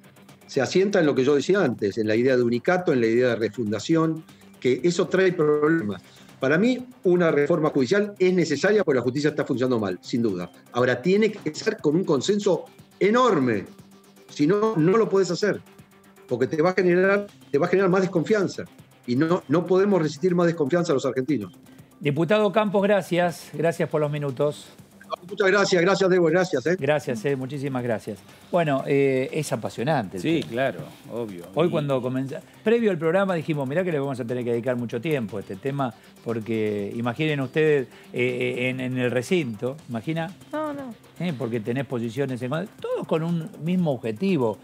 se asienta en lo que yo decía antes, en la idea de unicato, en la idea de refundación, que eso trae problemas. Para mí, una reforma judicial es necesaria porque la justicia está funcionando mal, sin duda. Ahora, tiene que ser con un consenso enorme. Si no, no lo puedes hacer, porque te va a generar más desconfianza. Y no podemos resistir más desconfianza a los argentinos. Diputado Campos, gracias. Gracias por los minutos. Muchas gracias, Debo, gracias. Gracias, muchísimas gracias. Bueno, es apasionante. Sí, claro, obvio. Hoy cuando comenzó, previo al programa dijimos, mirá que le vamos a tener que dedicar mucho tiempo a este tema, porque imaginen ustedes en el recinto, ¿imagina? No. Porque tenés posiciones, todos con un mismo objetivo.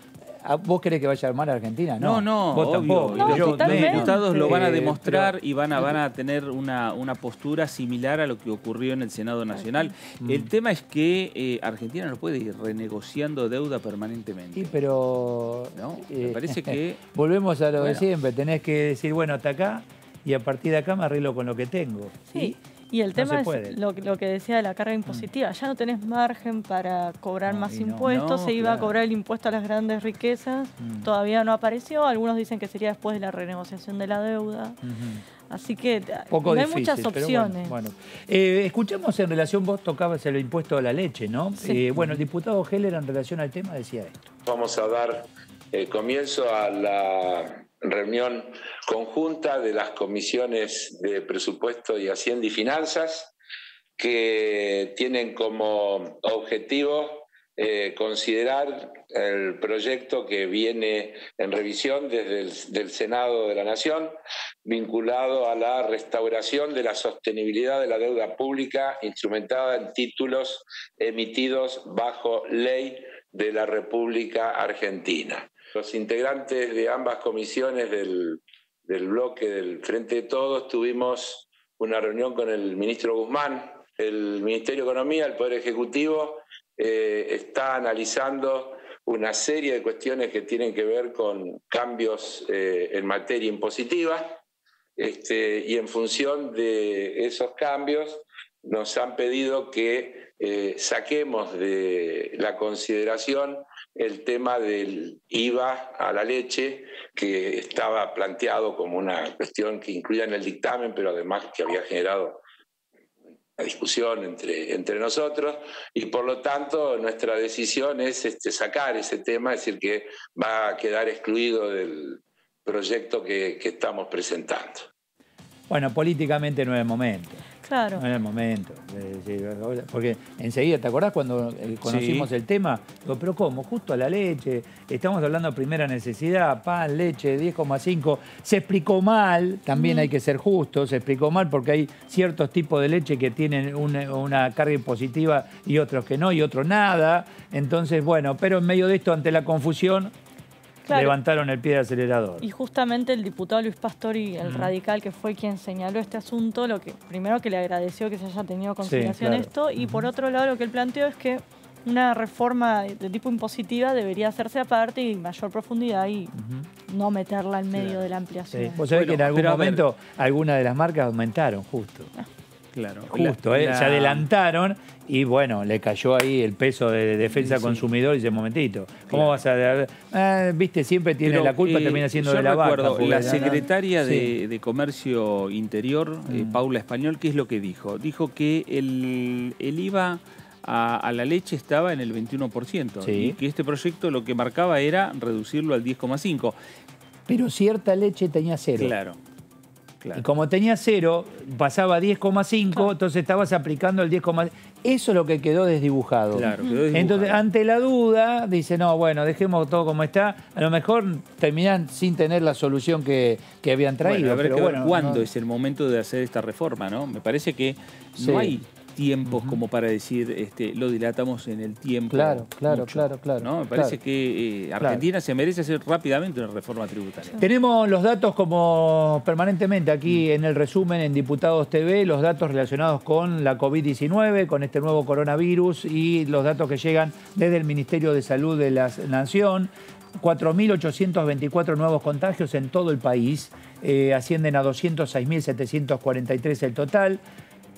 ¿Vos querés que vaya a armar a Argentina? No, vos obvio. tampoco. No, Los diputados lo van a demostrar pero, y van a tener una postura similar a lo que ocurrió en el Senado Nacional. El tema es que Argentina no puede ir renegociando deuda permanentemente. Sí, pero... ¿No? Me parece que... Volvemos a lo de siempre. Tenés que decir, bueno, hasta acá y a partir de acá me arreglo con lo que tengo. Sí. Y el tema es lo que decía de la carga impositiva. Ya no tenés margen para cobrar más impuestos. Se iba a cobrar el impuesto a las grandes riquezas. Todavía no apareció. Algunos dicen que sería después de la renegociación de la deuda. Así que no hay muchas opciones. Bueno. Escuchamos en relación, vos tocabas el impuesto a la leche, ¿no? Sí. Bueno, el diputado Heller en relación al tema decía esto. Vamos a dar comienzo a la reunión conjunta de las comisiones de Presupuesto y Hacienda y Finanzas, que tienen como objetivo considerar el proyecto que viene en revisión desde el Senado de la Nación, vinculado a la restauración de la sostenibilidad de la deuda pública instrumentada en títulos emitidos bajo ley de la República Argentina. Los integrantes de ambas comisiones del bloque del Frente de Todos tuvimos una reunión con el ministro Guzmán. El Ministerio de Economía, el Poder Ejecutivo, está analizando una serie de cuestiones que tienen que ver con cambios en materia impositiva, y en función de esos cambios nos han pedido que saquemos de la consideración el tema del IVA a la leche, que estaba planteado como una cuestión que incluía en el dictamen, pero además que había generado discusión entre nosotros, y por lo tanto nuestra decisión es sacar ese tema, es decir, que va a quedar excluido del proyecto que estamos presentando. Bueno, políticamente no es el momento. Claro. No es el momento. Porque enseguida, ¿te acordás cuando conocimos el tema? Digo, pero ¿cómo? Justo a la leche. Estamos hablando de primera necesidad, pan, leche, 10,5. Se explicó mal, también hay que ser justos, se explicó mal porque hay ciertos tipos de leche que tienen una carga impositiva y otros que no, y otros nada. Entonces, bueno, pero en medio de esto, ante la confusión, levantaron el pie del acelerador. Y justamente el diputado Luis Pastori, el radical, que fue quien señaló este asunto, primero que le agradeció que se haya tenido consideración esto, y por otro lado lo que él planteó es que una reforma de tipo impositiva debería hacerse aparte y mayor profundidad y no meterla en medio de la ampliación. Vos sabés que en algún momento algunas de las marcas aumentaron, justo. Claro. Justo, se adelantaron y bueno, le cayó ahí el peso de defensa consumidor y dice, momentito, ¿cómo vas a...? Viste, siempre tiene la culpa, termina siendo de la vaca. La secretaria de Comercio Interior, Paula Español, ¿qué es lo que dijo? Dijo que el IVA a la leche estaba en el 21% y que este proyecto lo que marcaba era reducirlo al 10,5%. Pero cierta leche tenía 0. Claro. Y como tenía 0, pasaba a 10,5, entonces estabas aplicando el 10,5. Eso es lo que quedó desdibujado. Claro, quedó desdibujado. Entonces, ante la duda, dice, no, bueno, dejemos todo como está. A lo mejor terminan sin tener la solución que habían traído. Bueno, a ver cuándo es el momento de hacer esta reforma, ¿no? Me parece que no hay tiempos como para decir lo dilatamos en el tiempo. Claro. ¿no? Me parece que Argentina se merece hacer rápidamente una reforma tributaria. Tenemos los datos como permanentemente aquí en el resumen en Diputados TV, los datos relacionados con la COVID-19, con este nuevo coronavirus y los datos que llegan desde el Ministerio de Salud de la Nación. 4.824 nuevos contagios en todo el país, ascienden a 206.743 el total.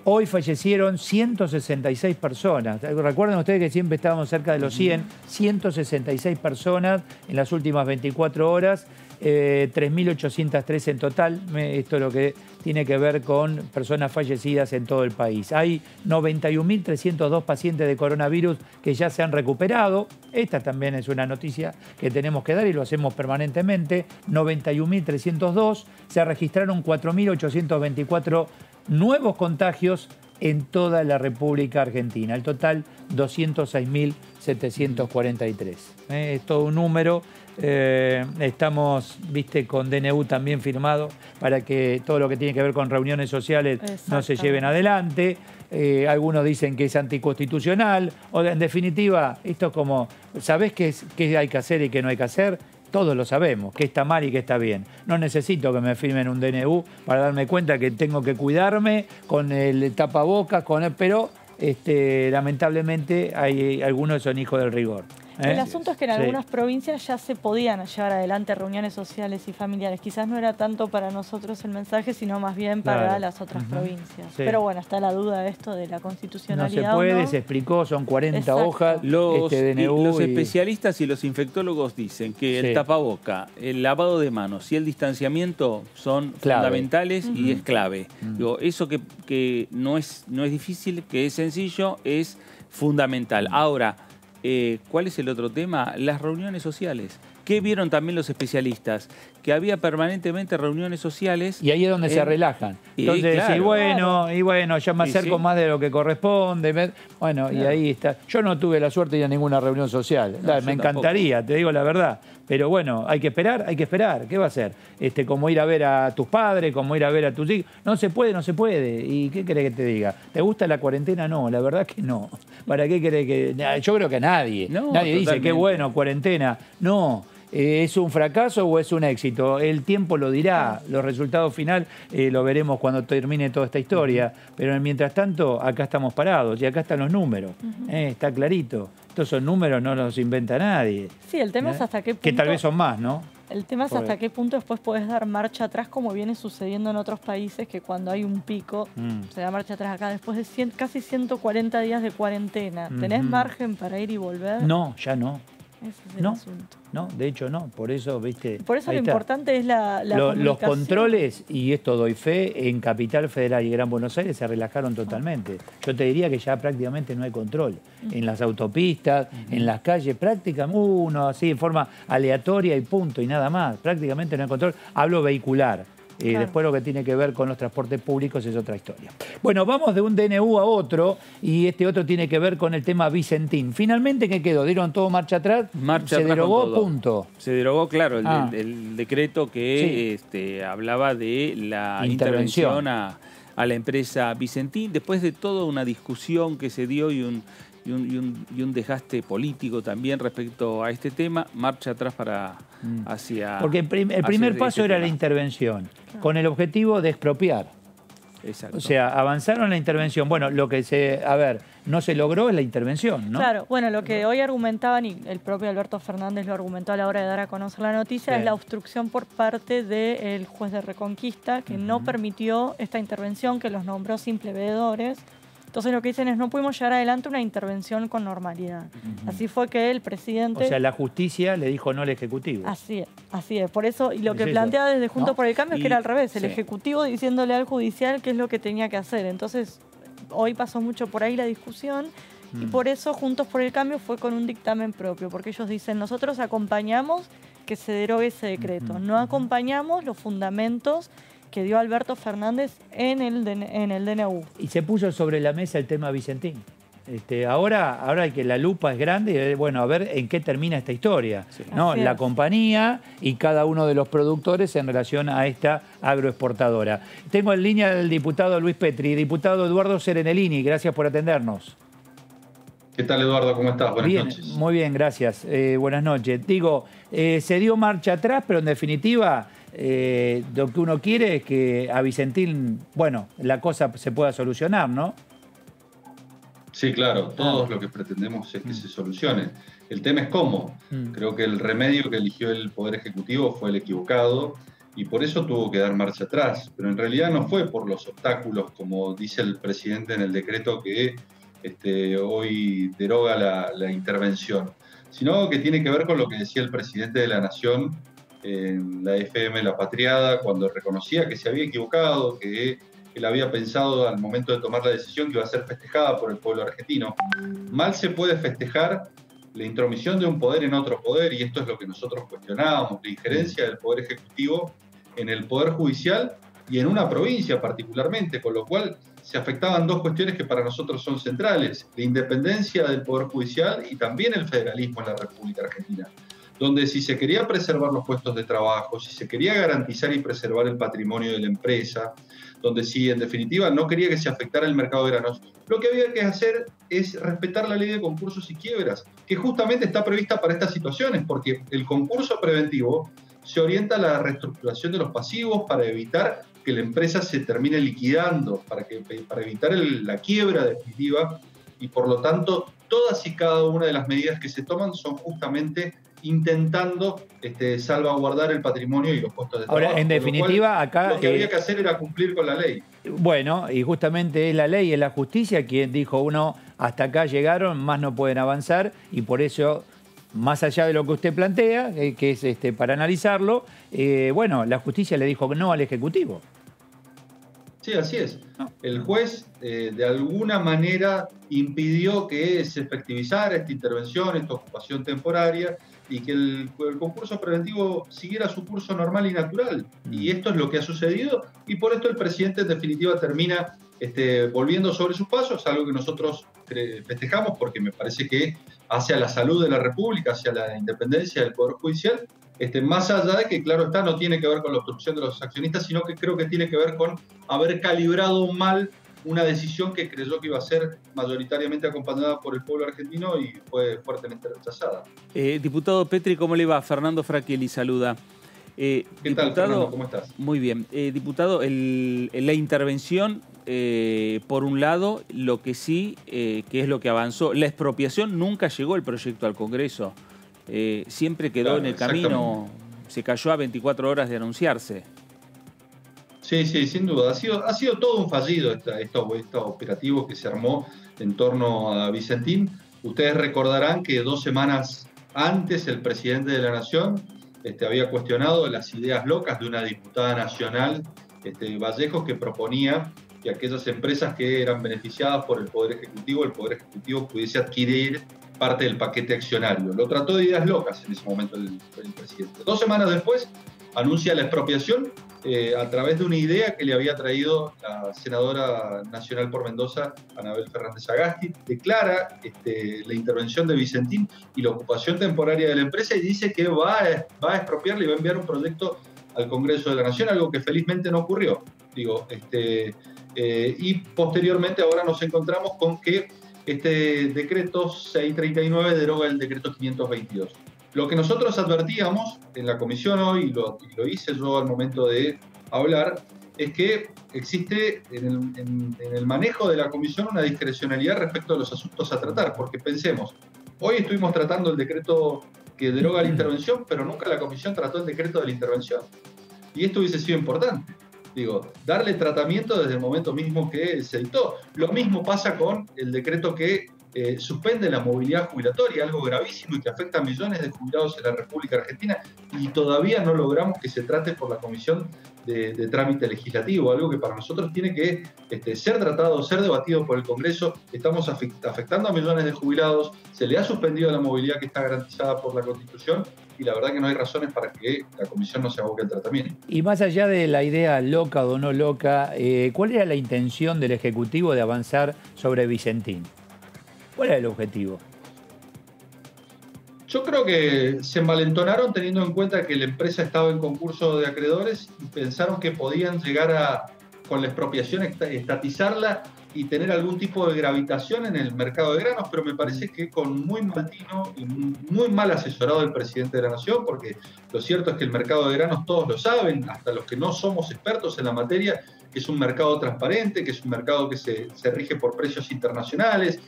Hoy fallecieron 166 personas. Recuerden ustedes que siempre estábamos cerca de los 100. 166 personas en las últimas 24 horas. 3.803 en total. Esto es lo que tiene que ver con personas fallecidas en todo el país. Hay 91.302 pacientes de coronavirus que ya se han recuperado. Esta también es una noticia que tenemos que dar y lo hacemos permanentemente. 91.302. Se registraron 4.824 nuevos contagios en toda la República Argentina. El total, 206.743. Es todo un número. Estamos, con DNU también firmado para que todo lo que tiene que ver con reuniones sociales no se lleven adelante. Algunos dicen que es anticonstitucional. O en definitiva, esto es como, ¿sabés qué hay que hacer y qué no hay que hacer? Todos lo sabemos, qué está mal y qué está bien. No necesito que me firmen un DNU para darme cuenta que tengo que cuidarme con el tapabocas, pero lamentablemente hay algunos que son hijos del rigor. El asunto es que en algunas provincias ya se podían llevar adelante reuniones sociales y familiares. Quizás no era tanto para nosotros el mensaje, sino más bien para las otras provincias. Pero bueno, está la duda de esto de la constitucionalidad. No se puede, se explicó, son 40 hojas. Los especialistas y los infectólogos dicen que el tapaboca, el lavado de manos y el distanciamiento son fundamentales y es clave. Digo, eso que no es difícil, que es sencillo, es fundamental. Ahora, ¿cuál es el otro tema? Las reuniones sociales. ¿Qué vieron también los especialistas? Que había permanentemente reuniones sociales. Y ahí es donde se relajan. Entonces, ya me acerco más de lo que corresponde. Bueno, y ahí está. Yo no tuve la suerte de ir a ninguna reunión social. Me encantaría, te digo la verdad. Pero bueno, hay que esperar. ¿Qué va a hacer? Como ir a ver a tus padres, como ir a ver a tus hijos. No se puede. ¿Y qué querés que te diga? ¿Te gusta la cuarentena? No, la verdad que no. ¿Para qué querés que...? Yo creo que nadie. Nadie dice, qué bueno, cuarentena. No. ¿Es un fracaso o es un éxito? El tiempo lo dirá, los resultados finales lo veremos cuando termine toda esta historia, pero mientras tanto acá estamos parados y acá están los números, está clarito. Estos son números, no los inventa nadie. Sí, el tema es hasta qué punto... Que tal vez son más, ¿no? El tema es hasta qué punto después podés dar marcha atrás, como viene sucediendo en otros países, que cuando hay un pico se da marcha atrás acá después de casi 140 días de cuarentena. ¿Tenés margen para ir y volver? No, ya no. Ese es el asunto. No, de hecho no, por eso, viste. Por eso lo importante es la comunicación. Los controles, y esto doy fe, en Capital Federal y Gran Buenos Aires se relajaron totalmente. Yo te diría que ya prácticamente no hay control. En las autopistas, en las calles, prácticamente uno así en forma aleatoria y punto, y nada más. Prácticamente no hay control. Hablo vehicular. Claro. Después lo que tiene que ver con los transportes públicos es otra historia. Bueno, vamos de un DNU a otro, y este otro tiene que ver con el tema Vicentín. Finalmente, ¿qué quedó? ¿Dieron todo marcha atrás? Marcha ¿Se atrás derogó? con todo. Punto. Se derogó, claro, el decreto que hablaba de la intervención a la empresa Vicentín, después de toda una discusión que se dio y un desgaste político también respecto a este tema, marcha atrás hacia... Porque el primer paso era la intervención, con el objetivo de expropiar. Exacto. O sea, avanzaron la intervención. Bueno, lo que no se logró es la intervención, ¿no? Claro, bueno, lo que hoy argumentaban, y el propio Alberto Fernández lo argumentó a la hora de dar a conocer la noticia, es la obstrucción por parte del juez de Reconquista, que no permitió esta intervención, que los nombró simple veedores. Entonces lo que dicen es no pudimos llevar adelante una intervención con normalidad. Así fue que el presidente... O sea, la justicia le dijo no al Ejecutivo. Así es. Por eso, y lo que plantea desde Juntos por el Cambio es que era al revés, el Ejecutivo diciéndole al Judicial qué es lo que tenía que hacer. Entonces, hoy pasó mucho por ahí la discusión, y por eso Juntos por el Cambio fue con un dictamen propio, porque ellos dicen, nosotros acompañamos que se derogue ese decreto, no acompañamos los fundamentos que dio Alberto Fernández en el DNU. Y se puso sobre la mesa el tema Vicentín. Ahora que la lupa es grande, bueno, a ver en qué termina esta historia. Sí. ¿No? La compañía y cada uno de los productores en relación a esta agroexportadora. Tengo en línea al diputado Luis Petri. Diputado Eduardo Serenellini, gracias por atendernos. ¿Qué tal, Eduardo? ¿Cómo estás? Buenas noches. Muy bien, gracias. Buenas noches. Digo, se dio marcha atrás, pero en definitiva... lo que uno quiere es que a Vicentín, bueno, la cosa se pueda solucionar, ¿no? Sí, claro, todos lo que pretendemos es que se solucione. El tema es cómo. Creo que el remedio que eligió el Poder Ejecutivo fue el equivocado y por eso tuvo que dar marcha atrás. Pero en realidad no fue por los obstáculos, como dice el presidente en el decreto que hoy deroga la intervención, sino que tiene que ver con lo que decía el presidente de la Nación en la FM La Patriada, cuando reconocía que se había equivocado, que él había pensado al momento de tomar la decisión que iba a ser festejada por el pueblo argentino. Mal se puede festejar la intromisión de un poder en otro poder, y esto es lo que nosotros cuestionábamos, la injerencia del Poder Ejecutivo en el Poder Judicial y en una provincia particularmente, con lo cual se afectaban dos cuestiones que para nosotros son centrales: la independencia del Poder Judicial y también el federalismo en la República Argentina, donde si se quería preservar los puestos de trabajo, si se quería garantizar y preservar el patrimonio de la empresa, donde si en definitiva no quería que se afectara el mercado de granos, lo que había que hacer es respetar la ley de concursos y quiebras, que justamente está prevista para estas situaciones, porque el concurso preventivo se orienta a la reestructuración de los pasivos para evitar que la empresa se termine liquidando, para evitar la quiebra definitiva, y por lo tanto todas y cada una de las medidas que se toman son justamente intentando salvaguardar el patrimonio y los puestos de trabajo. Ahora, en definitiva, acá... Lo que había que hacer era cumplir con la ley. Bueno, y justamente es la ley, es la justicia quien dijo, uno, hasta acá llegaron, más no pueden avanzar, y por eso, más allá de lo que usted plantea, que es para analizarlo, bueno, la justicia le dijo no al Ejecutivo. Sí, así es. El juez, de alguna manera, impidió que se efectivizara esta intervención, esta ocupación temporaria, y que el concurso preventivo siguiera su curso normal y natural. Y esto es lo que ha sucedido, y por esto el presidente en definitiva termina volviendo sobre sus pasos, algo que nosotros festejamos porque me parece que hacia la salud de la República, hacia la independencia del Poder Judicial, más allá de que, claro está, no tiene que ver con la obstrucción de los accionistas, sino que creo que tiene que ver con haber calibrado mal una decisión que creyó que iba a ser mayoritariamente acompañada por el pueblo argentino y fue fuertemente rechazada. Diputado Petri, ¿cómo le va? Fernando Frachielli saluda. ¿Qué tal, Fernando? ¿Cómo estás? Muy bien. Diputado, la intervención, por un lado, lo que sí, que es lo que avanzó, la expropiación nunca llegó el proyecto al Congreso. Siempre quedó en el camino, se cayó a 24 horas de anunciarse. Sí, sin duda. Ha sido todo un fallido este operativo que se armó en torno a Vicentín. Ustedes recordarán que 2 semanas Antes el presidente de la Nación había cuestionado las ideas locas de una diputada nacional, Vallejos, que proponía que aquellas empresas que eran beneficiadas por el Poder Ejecutivo pudiese adquirir parte del paquete accionario. Lo trató de ideas locas en ese momento el presidente. 2 semanas después anuncia la expropiación a través de una idea que le había traído la senadora nacional por Mendoza, Anabel Fernández Agasti. Declara la intervención de Vicentín y la ocupación temporaria de la empresa y dice que va a expropiarle y va a enviar un proyecto al Congreso de la Nación, algo que felizmente no ocurrió. Y posteriormente ahora nos encontramos con que este decreto 639 deroga el decreto 522. Lo que nosotros advertíamos en la comisión hoy, y lo hice yo al momento de hablar, es que existe en el manejo de la comisión una discrecionalidad respecto a los asuntos a tratar, porque pensemos, hoy estuvimos tratando el decreto que deroga la intervención, pero nunca la comisión trató el decreto de la intervención. Y esto hubiese sido importante. Darle tratamiento desde el momento mismo que se dictó. Lo mismo pasa con el decreto que suspende la movilidad jubilatoria, algo gravísimo y que afecta a millones de jubilados en la República Argentina, y todavía no logramos que se trate por la Comisión de Trámite Legislativo, algo que para nosotros tiene que ser tratado, ser debatido por el Congreso. Estamos afectando a millones de jubilados, se le ha suspendido la movilidad que está garantizada por la Constitución, y la verdad que no hay razones para que la Comisión no se aboque al tratamiento. Y más allá de la idea loca o no loca, ¿cuál era la intención del Ejecutivo de avanzar sobre Vicentín? ¿Cuál era el objetivo? Yo creo que se envalentonaron teniendo en cuenta que la empresa estaba en concurso de acreedores y pensaron que podían llegar con la expropiación, estatizarla y tener algún tipo de gravitación en el mercado de granos, pero me parece que con muy mal tino y muy mal asesorado el presidente de la Nación, porque lo cierto es que el mercado de granos todos lo saben, hasta los que no somos expertos en la materia, que es un mercado transparente, que es un mercado que se rige por precios internacionales,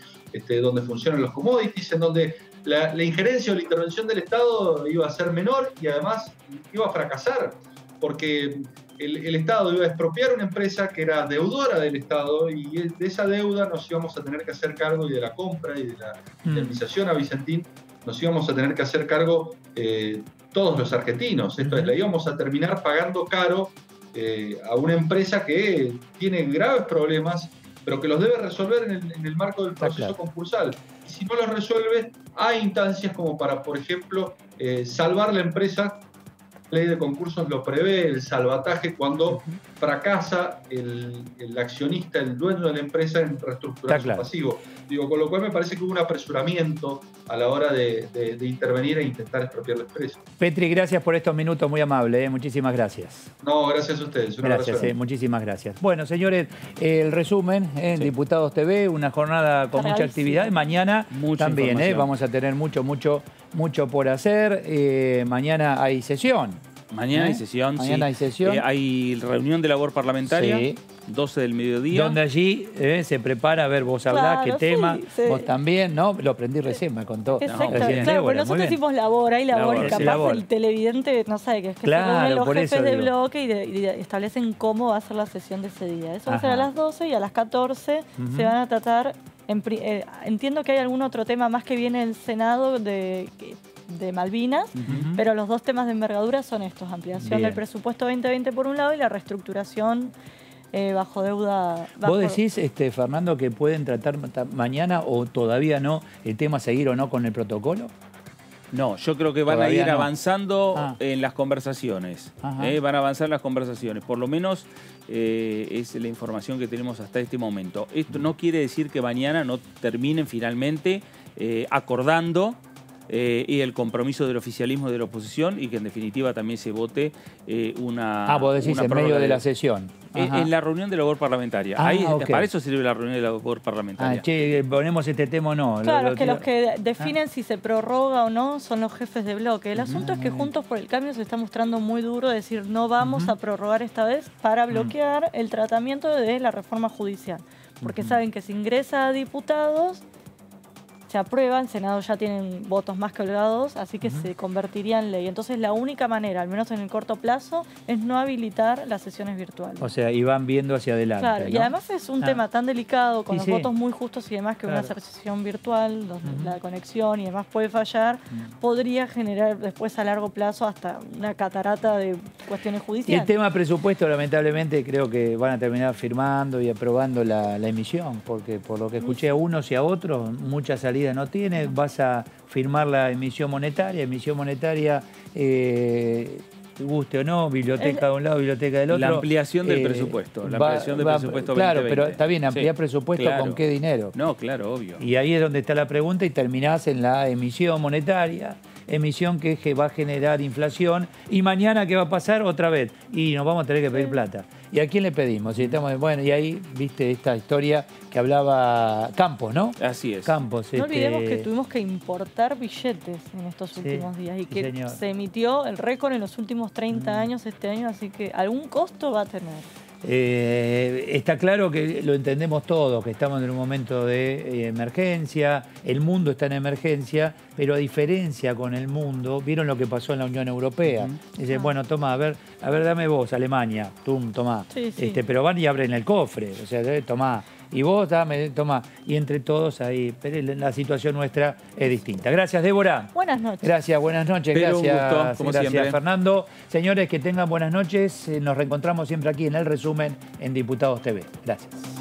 donde funcionan los commodities, en donde la injerencia o la intervención del Estado iba a ser menor y además iba a fracasar, porque el Estado iba a expropiar una empresa que era deudora del Estado, y de esa deuda nos íbamos a tener que hacer cargo, y de la compra y de la indemnización a Vicentín nos íbamos a tener que hacer cargo todos los argentinos. Esto es, la íbamos a terminar pagando caro a una empresa que tiene graves problemas, pero que los debe resolver en el marco del proceso concursal. Y si no los resuelve, hay instancias como para, por ejemplo, salvar la empresa. La ley de concursos lo prevé, el salvataje, cuando fracasa el accionista, el dueño de la empresa, en reestructurar su pasivo. Con lo cual me parece que hubo un apresuramiento a la hora de intervenir e intentar expropiar la empresa. Petri, gracias por estos minutos, muy amable, muchísimas gracias. No, gracias a ustedes. Gracias, muchísimas gracias. Bueno, señores, el resumen en Diputados TV, una jornada con mucha actividad. Mañana también vamos a tener mucho por hacer. Mañana hay sesión. Mañana hay sesión, Mañana hay sesión. Hay reunión de labor parlamentaria, 12 del mediodía. Donde allí se prepara, a ver, vos hablás, qué tema, vos también, ¿no? Lo aprendí recién, me contó. Exacto, pero nosotros decimos labor, hay labor, y capaz el televidente no sabe qué es, que se reúnen los jefes de bloque y establecen cómo va a ser la sesión de ese día. Eso va a ser a las 12 y a las 14 se van a tratar, entiendo que hay algún otro tema más que viene del Senado de Malvinas, pero los 2 temas de envergadura son estos: ampliación del presupuesto 2020 por un lado y la reestructuración bajo deuda. ¿Vos decís, Fernando, que pueden tratar mañana o todavía no el tema seguir o no con el protocolo? No, yo creo que van a ir avanzando en las conversaciones. Van a avanzar en las conversaciones. Por lo menos es la información que tenemos hasta este momento. Esto no quiere decir que mañana no terminen finalmente acordando y el compromiso del oficialismo y de la oposición, y que en definitiva también se vote una... vos decís en medio de la sesión. En la reunión de labor parlamentaria. Para eso sirve la reunión de labor parlamentaria. Ponemos este tema o no. Claro, que los que definen si se prorroga o no son los jefes de bloque. El asunto es que Juntos por el Cambio se está mostrando muy duro, decir no vamos a prorrogar esta vez para bloquear el tratamiento de la reforma judicial. Porque saben que si ingresa a diputados se aprueba, el Senado ya tienen votos más que holgados, así que se convertiría en ley. Entonces la única manera, al menos en el corto plazo, es no habilitar las sesiones virtuales. O sea, y van viendo hacia adelante. Claro, ¿no? Y además es un tema tan delicado, con los votos muy justos y demás, que una sesión virtual, donde la conexión y demás puede fallar, podría generar después a largo plazo hasta una catarata de cuestiones judiciales. Y el tema presupuesto, lamentablemente, creo que van a terminar firmando y aprobando la emisión, porque por lo que escuché a unos y a otros, mucha salida no tiene. Vas a firmar la emisión monetaria, guste o no, biblioteca de un lado, biblioteca del otro. La ampliación del presupuesto, la ampliación del presupuesto 2020. Claro, pero está bien, ampliar presupuesto ¿con qué dinero? No, claro, obvio. Y ahí es donde está la pregunta y terminás en la emisión monetaria, emisión que va a generar inflación. Y mañana, ¿qué va a pasar? Otra vez. Y nos vamos a tener que pedir plata. ¿Y a quién le pedimos? Bueno, y ahí viste esta historia que hablaba Campos, ¿no? Así es. Campos. No olvidemos que tuvimos que importar billetes en estos últimos días y que se emitió el récord en los últimos 30 años este año, así que algún costo va a tener. Está claro que lo entendemos todos, que estamos en un momento de emergencia, el mundo está en emergencia, pero a diferencia con el mundo, vieron lo que pasó en la Unión Europea. Dicen, bueno, toma, a ver, dame vos, Alemania, tomá. Pero van y abren el cofre, o sea, tomá. Y vos, dame, tomá. Y entre todos ahí, pero la situación nuestra es distinta. Gracias, Débora. Buenas noches. Gracias, buenas noches. Pero gracias, un gusto, como gracias siempre. Fernando. Señores, que tengan buenas noches. Nos reencontramos siempre aquí en El Resumen en Diputados TV. Gracias.